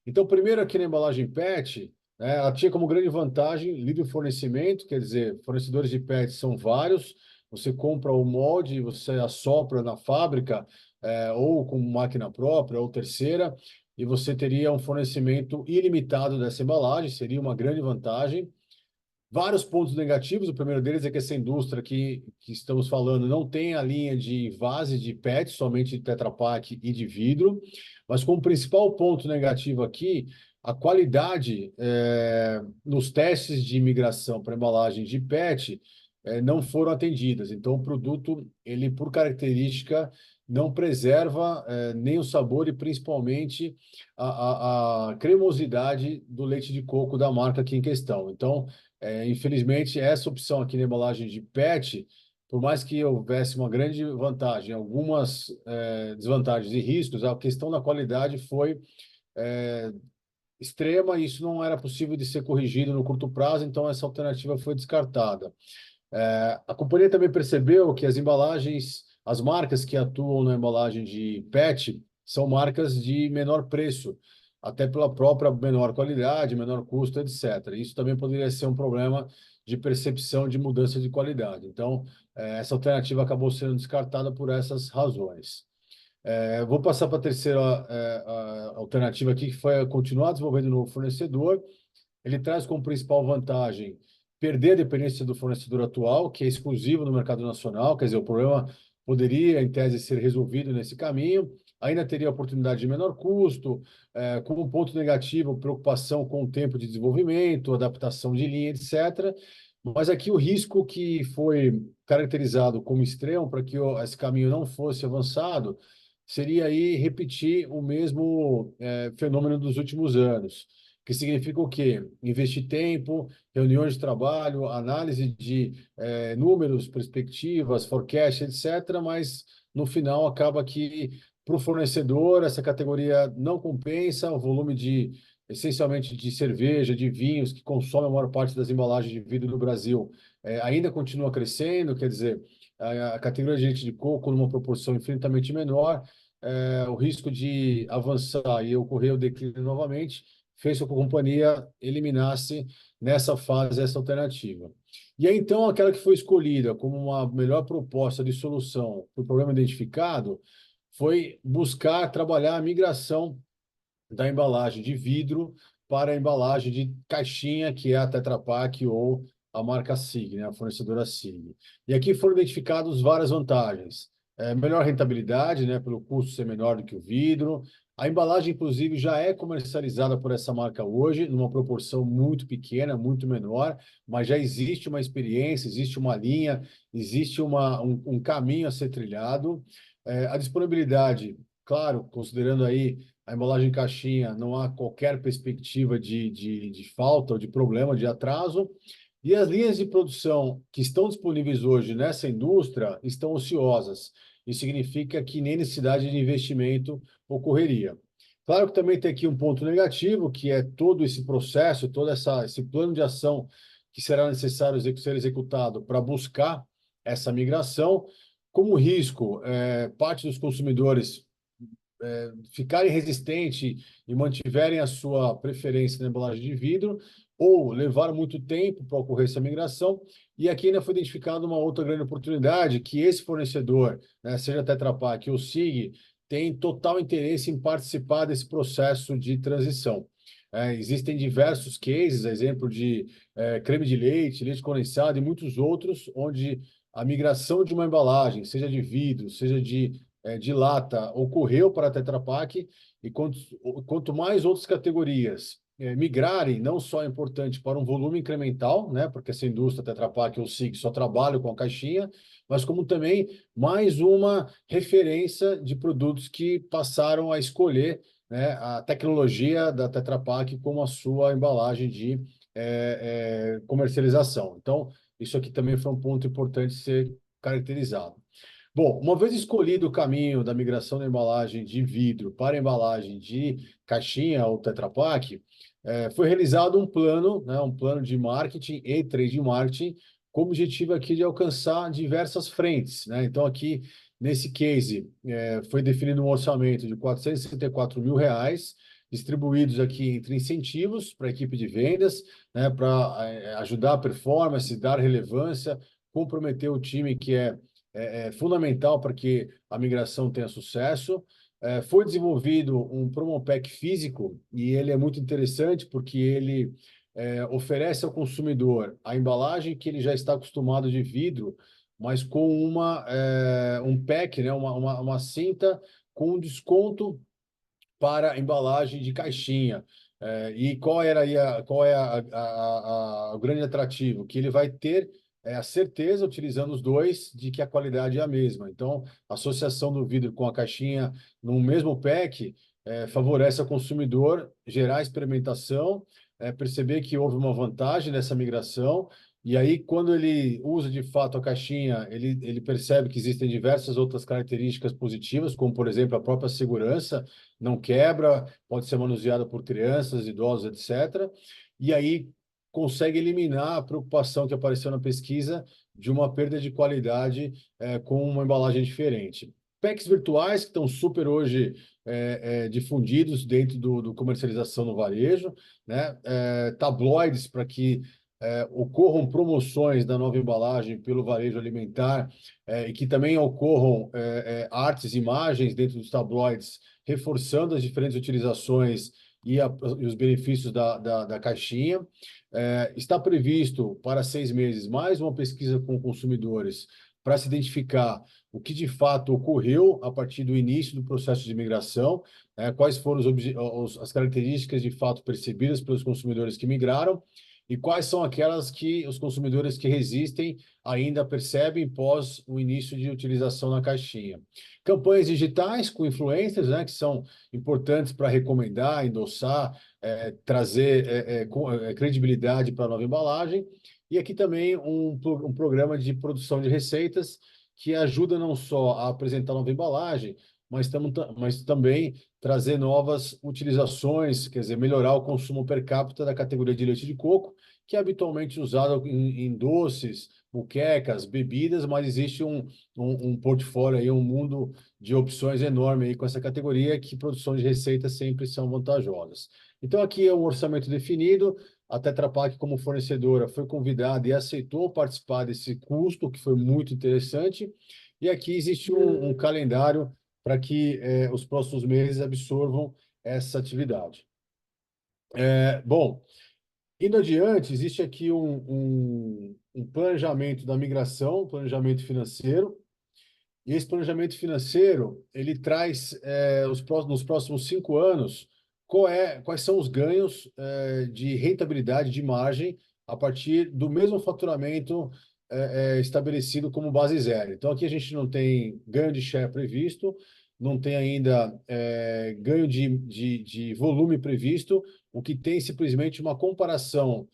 Então, primeiro aqui na embalagem PET, ela tinha como grande vantagem livre fornecimento, quer dizer, fornecedores de PET são vários, você compra o molde, você assopra na fábrica, ou com máquina própria ou terceira, e você teria um fornecimento ilimitado dessa embalagem, seria uma grande vantagem. Vários pontos negativos, o primeiro deles é que essa indústria que estamos falando não tem a linha de vase de PET, somente de Tetra Pak e de vidro, mas como principal ponto negativo aqui, a qualidade nos testes de imigração para embalagem de PET não foram atendidas. Então, o produto, ele por característica, não preserva nem o sabor e principalmente a cremosidade do leite de coco da marca aqui em questão. Então, infelizmente, essa opção aqui na embalagem de PET, por mais que houvesse uma grande vantagem, algumas desvantagens e riscos, a questão da qualidade foi extrema e isso não era possível de ser corrigido no curto prazo, então essa alternativa foi descartada. A companhia também percebeu que as embalagens, as marcas que atuam na embalagem de PET são marcas de menor preço, até pela própria menor qualidade, menor custo, etc. Isso também poderia ser um problema de percepção de mudança de qualidade. Então, essa alternativa acabou sendo descartada por essas razões. Vou passar para a terceira alternativa aqui, que foi continuar desenvolvendo um novo fornecedor. Ele traz como principal vantagem perder a dependência do fornecedor atual, que é exclusivo no mercado nacional, quer dizer, o problema poderia, em tese, ser resolvido nesse caminho, ainda teria a oportunidade de menor custo, como ponto negativo, preocupação com o tempo de desenvolvimento, adaptação de linha, etc. Mas aqui o risco que foi caracterizado como extremo para que esse caminho não fosse avançado seria aí repetir o mesmo fenômeno dos últimos anos, que significa o quê? Investir tempo, reuniões de trabalho, análise de números, perspectivas, forecast, etc., mas no final acaba que para o fornecedor essa categoria não compensa, o volume essencialmente de cerveja, de vinhos, que consome a maior parte das embalagens de vidro no Brasil, ainda continua crescendo, quer dizer, a categoria de leite de coco numa proporção infinitamente menor, o risco de avançar e ocorrer o declínio novamente fez com que a companhia eliminasse nessa fase essa alternativa. E aí, então, aquela que foi escolhida como uma melhor proposta de solução para o problema identificado foi buscar trabalhar a migração da embalagem de vidro para a embalagem de caixinha, que é a Tetra Pak ou a marca SIG, né, a fornecedora SIG. E aqui foram identificadas várias vantagens. Melhor rentabilidade, né, pelo custo ser menor do que o vidro. A embalagem, inclusive, já é comercializada por essa marca hoje, numa proporção muito pequena, muito menor, mas já existe uma experiência, existe uma linha, existe um caminho a ser trilhado. A disponibilidade, claro, considerando aí a embalagem em caixinha, não há qualquer perspectiva de falta ou de problema, de atraso. E as linhas de produção que estão disponíveis hoje nessa indústria estão ociosas. Isso significa que nem necessidade de investimento ocorreria. Claro que também tem aqui um ponto negativo, que é todo esse processo, esse plano de ação que será necessário ser executado para buscar essa migração. Como risco, parte dos consumidores ficarem resistentes e mantiverem a sua preferência na embalagem de vidro, ou levar muito tempo para ocorrer essa migração. E aqui ainda foi identificada uma outra grande oportunidade, que esse fornecedor, né, seja a Tetra Pak ou SIG, tem total interesse em participar desse processo de transição. Existem diversos cases, exemplo de creme de leite, leite condensado e muitos outros, onde a migração de uma embalagem, seja de vidro, seja de lata, ocorreu para a Tetra Pak, e quanto mais outras categorias migrarem, não só é importante para um volume incremental, né, porque essa indústria Tetra Pak ou SIG só trabalha com a caixinha, mas como também mais uma referência de produtos que passaram a escolher, né, a tecnologia da Tetra Pak como a sua embalagem de comercialização. Então, isso aqui também foi um ponto importante ser caracterizado. Bom, uma vez escolhido o caminho da migração da embalagem de vidro para a embalagem de caixinha ou Tetra Pak, foi realizado um plano, né, um plano de marketing e trade marketing, com o objetivo aqui de alcançar diversas frentes, né? Então, aqui, nesse case, foi definido um orçamento de R$ 464.000, distribuídos aqui entre incentivos para a equipe de vendas, né, para ajudar a performance, dar relevância, comprometer o time que é fundamental para que a migração tenha sucesso. Foi desenvolvido um Promopack físico, e ele é muito interessante porque ele oferece ao consumidor a embalagem que ele já está acostumado de vidro, mas com um pack, né, uma cinta com desconto para embalagem de caixinha. E qual é o grande atrativo? Que ele vai ter a certeza, utilizando os dois, de que a qualidade é a mesma. Então, a associação do vidro com a caixinha no mesmo pack favorece ao consumidor gerar experimentação, perceber que houve uma vantagem nessa migração, e aí, quando ele usa de fato a caixinha, ele percebe que existem diversas outras características positivas, como, por exemplo, a própria segurança, não quebra, pode ser manuseada por crianças, idosos, etc. E aí consegue eliminar a preocupação que apareceu na pesquisa de uma perda de qualidade com uma embalagem diferente. Packs virtuais que estão super hoje difundidos dentro do comercialização no varejo, né? Tabloides para que ocorram promoções da nova embalagem pelo varejo alimentar e que também ocorram artes, imagens dentro dos tabloides, reforçando as diferentes utilizações e os benefícios da caixinha. Está previsto para 6 meses mais uma pesquisa com consumidores para se identificar o que de fato ocorreu a partir do início do processo de migração, quais foram as características de fato percebidas pelos consumidores que migraram, e quais são aquelas que os consumidores que resistem ainda percebem pós o início de utilização na caixinha. Campanhas digitais com influencers, né, que são importantes para recomendar, endossar, trazer credibilidade para a nova embalagem. E aqui também um programa de produção de receitas que ajuda não só a apresentar a nova embalagem, mas também trazer novas utilizações, quer dizer, melhorar o consumo per capita da categoria de leite de coco, que é habitualmente usado em doces, muquecas, bebidas, mas existe um portfólio aí, um mundo de opções enorme aí com essa categoria, que produção de receitas sempre são vantajosas. Então, aqui é um orçamento definido, a Tetra Pak, como fornecedora, foi convidada e aceitou participar desse custo, que foi muito interessante, e aqui existe um calendário para que os próximos meses absorvam essa atividade. Bom, indo adiante, existe aqui um planejamento da migração, um planejamento financeiro, e esse planejamento financeiro, ele traz, nos próximos 5 anos, quais são os ganhos, de rentabilidade, de margem, a partir do mesmo faturamento, estabelecido como base zero. Então, aqui a gente não tem ganho de share previsto, não tem ainda, ganho de volume previsto, o que tem simplesmente uma comparação,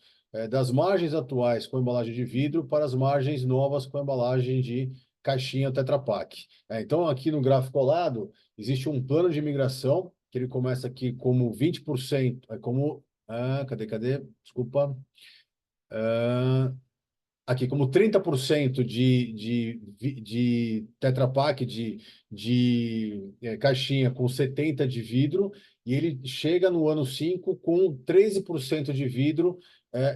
das margens atuais com a embalagem de vidro para as margens novas com a embalagem de caixinha Tetra Pak. Então, aqui no gráfico ao lado, existe um plano de migração, que ele começa aqui como 20%, cadê? Desculpa. Aqui como 30% de Tetra Pak, caixinha com 70 de vidro, e ele chega no ano 5 com 13% de vidro,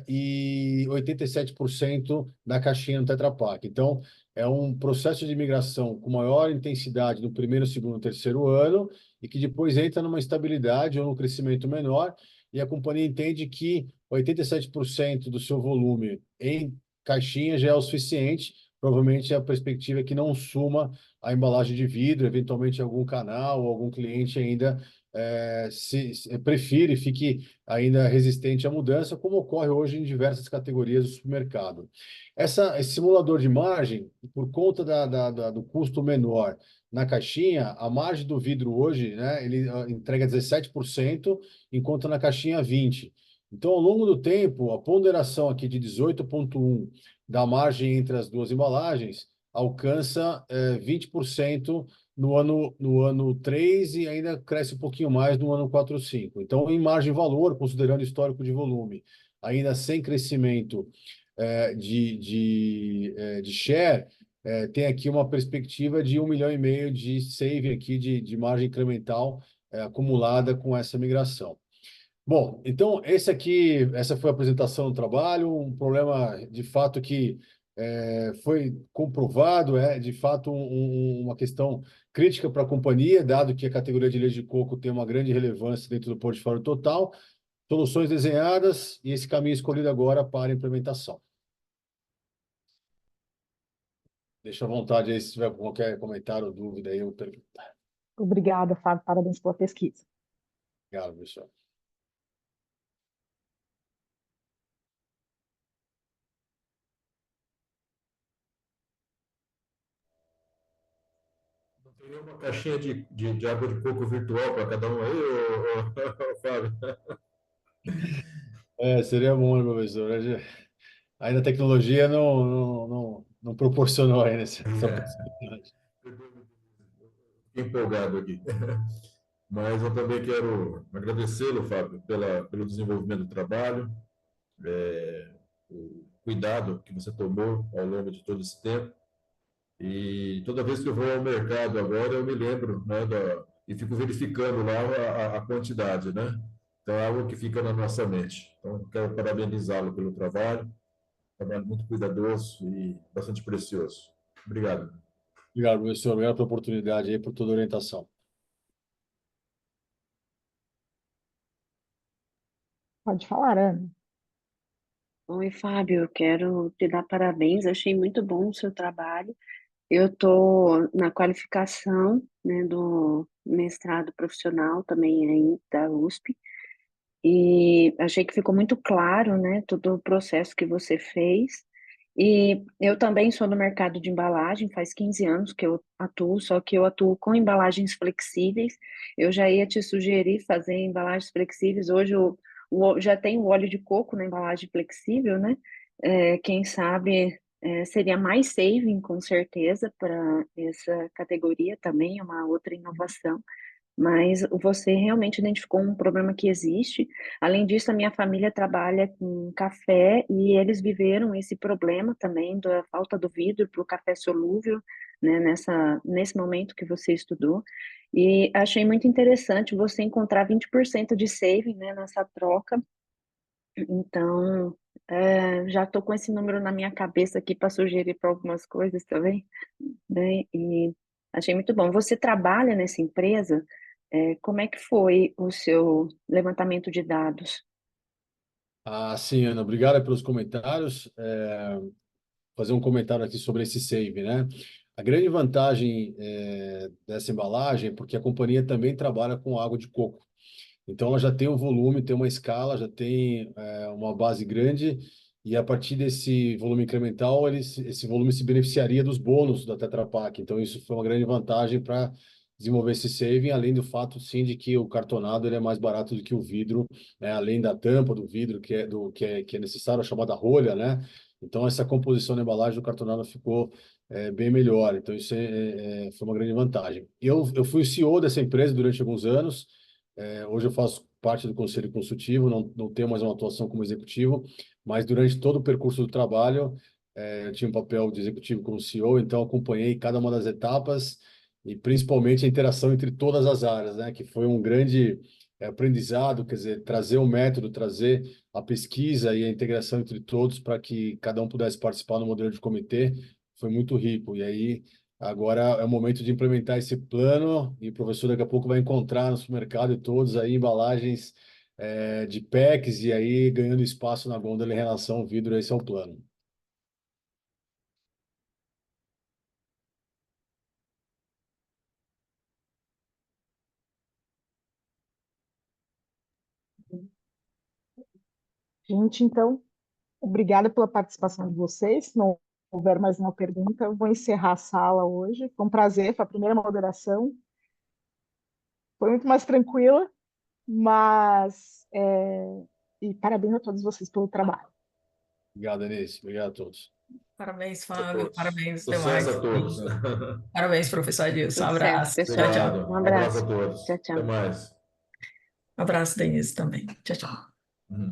e 87% da caixinha no Tetra Pak. Então, é um processo de migração com maior intensidade no primeiro, segundo e terceiro ano, e que depois entra numa estabilidade ou num crescimento menor, e a companhia entende que 87% do seu volume em caixinha já é o suficiente. Provavelmente a perspectiva é que não suma a embalagem de vidro, eventualmente algum canal ou algum cliente ainda se prefere e fique ainda resistente à mudança, como ocorre hoje em diversas categorias do supermercado. Esse simulador de margem, por conta do custo menor na caixinha, a margem do vidro hoje, né, ele entrega 17%, enquanto na caixinha 20%. Então, ao longo do tempo, a ponderação aqui de 18,1 da margem entre as duas embalagens alcança 20% no ano 3 e ainda cresce um pouquinho mais no ano 4 ou 5. Então, em margem valor, considerando histórico de volume, ainda sem crescimento de share, tem aqui uma perspectiva de 1,5 milhão de saving aqui de margem incremental acumulada com essa migração. Bom, então essa foi a apresentação do trabalho, um problema de fato que foi comprovado, de fato uma questão crítica para a companhia, dado que a categoria de leite de coco tem uma grande relevância dentro do portfólio total, soluções desenhadas e esse caminho escolhido agora para a implementação. Deixa à vontade aí, se tiver qualquer comentário ou dúvida aí, eu pergunto. Obrigada, Fábio. Parabéns pela pesquisa. Obrigado, pessoal. Tem uma caixinha de água de coco virtual para cada um aí, Fábio? Seria bom, né, professor? Ainda a tecnologia não proporcionou ainda essa possibilidade. Fiquei empolgado aqui. Mas eu também quero agradecê-lo, Fábio, pelo desenvolvimento do trabalho, o cuidado que você tomou ao longo de todo esse tempo. E toda vez que eu vou ao mercado agora, eu me lembro, né, e fico verificando lá a quantidade, né? Então, é algo que fica na nossa mente. Então, quero parabenizá-lo pelo trabalho muito cuidadoso e bastante precioso. Obrigado. Obrigado, professor. Obrigado pela oportunidade aí, por toda a orientação. Pode falar, Ana. Oi, Fábio, eu quero te dar parabéns, achei muito bom o seu trabalho. Eu estou na qualificação, né, do mestrado profissional também aí da USP, e achei que ficou muito claro, né, todo o processo que você fez. E eu também sou no mercado de embalagem, faz 15 anos que eu atuo, só que eu atuo com embalagens flexíveis. Eu já ia te sugerir fazer embalagens flexíveis. Hoje já tem o óleo de coco na embalagem flexível, né? Quem sabe seria mais saving, com certeza, para essa categoria também, é uma outra inovação. Mas você realmente identificou um problema que existe. Além disso, a minha família trabalha com café e eles viveram esse problema também da falta do vidro para o café solúvel né, nesse momento que você estudou. E achei muito interessante você encontrar 20% de saving, né, nessa troca. Então, já estou com esse número na minha cabeça aqui para sugerir para algumas coisas também, né? E achei muito bom. Você trabalha nessa empresa? Como é que foi o seu levantamento de dados? Ah, sim, Ana, obrigado pelos comentários. Fazer um comentário aqui sobre esse save, né? A grande vantagem dessa embalagem é porque a companhia também trabalha com água de coco. Então, ela já tem um volume, tem uma escala, já tem uma base grande, e a partir desse volume incremental, esse volume se beneficiaria dos bônus da Tetra Pak. Então, isso foi uma grande vantagem para desenvolver esse saving, além do fato, sim, de que o cartonado ele é mais barato do que o vidro, né? Além da tampa do vidro, que é necessário, a chamada rolha, né? Então, essa composição da embalagem do cartonado ficou bem melhor. Então, isso foi uma grande vantagem. Eu fui o CEO dessa empresa durante alguns anos. Hoje eu faço parte do conselho consultivo, não tenho mais uma atuação como executivo, mas durante todo o percurso do trabalho, eu tinha um papel de executivo como CEO, então acompanhei cada uma das etapas e principalmente a interação entre todas as áreas, né, que foi um grande aprendizado, quer dizer, trazer o método, trazer a pesquisa e a integração entre todos para que cada um pudesse participar no modelo de comitê, foi muito rico. E aí agora é o momento de implementar esse plano e o professor daqui a pouco vai encontrar no supermercado e todos aí embalagens de packs e aí ganhando espaço na gôndola em relação ao vidro. Esse é o plano. Gente, então, obrigada pela participação de vocês. Se não houver mais uma pergunta, eu vou encerrar a sala hoje. Foi um prazer, foi a primeira moderação. Foi muito mais tranquila, mas e parabéns a todos vocês pelo trabalho. Obrigado, Denise. Obrigado a todos. Parabéns, A Fábio. todos. Parabéns Sucesso demais. a todos. Parabéns, professor Adilson. Um Tudo certo, abraço. Tchau, pessoal. tchau. Obrigado. Um Um abraço a abraço. todos. Tchau, Até tchau. mais. Um abraço, Denise, também. Tchau, tchau. Uhum.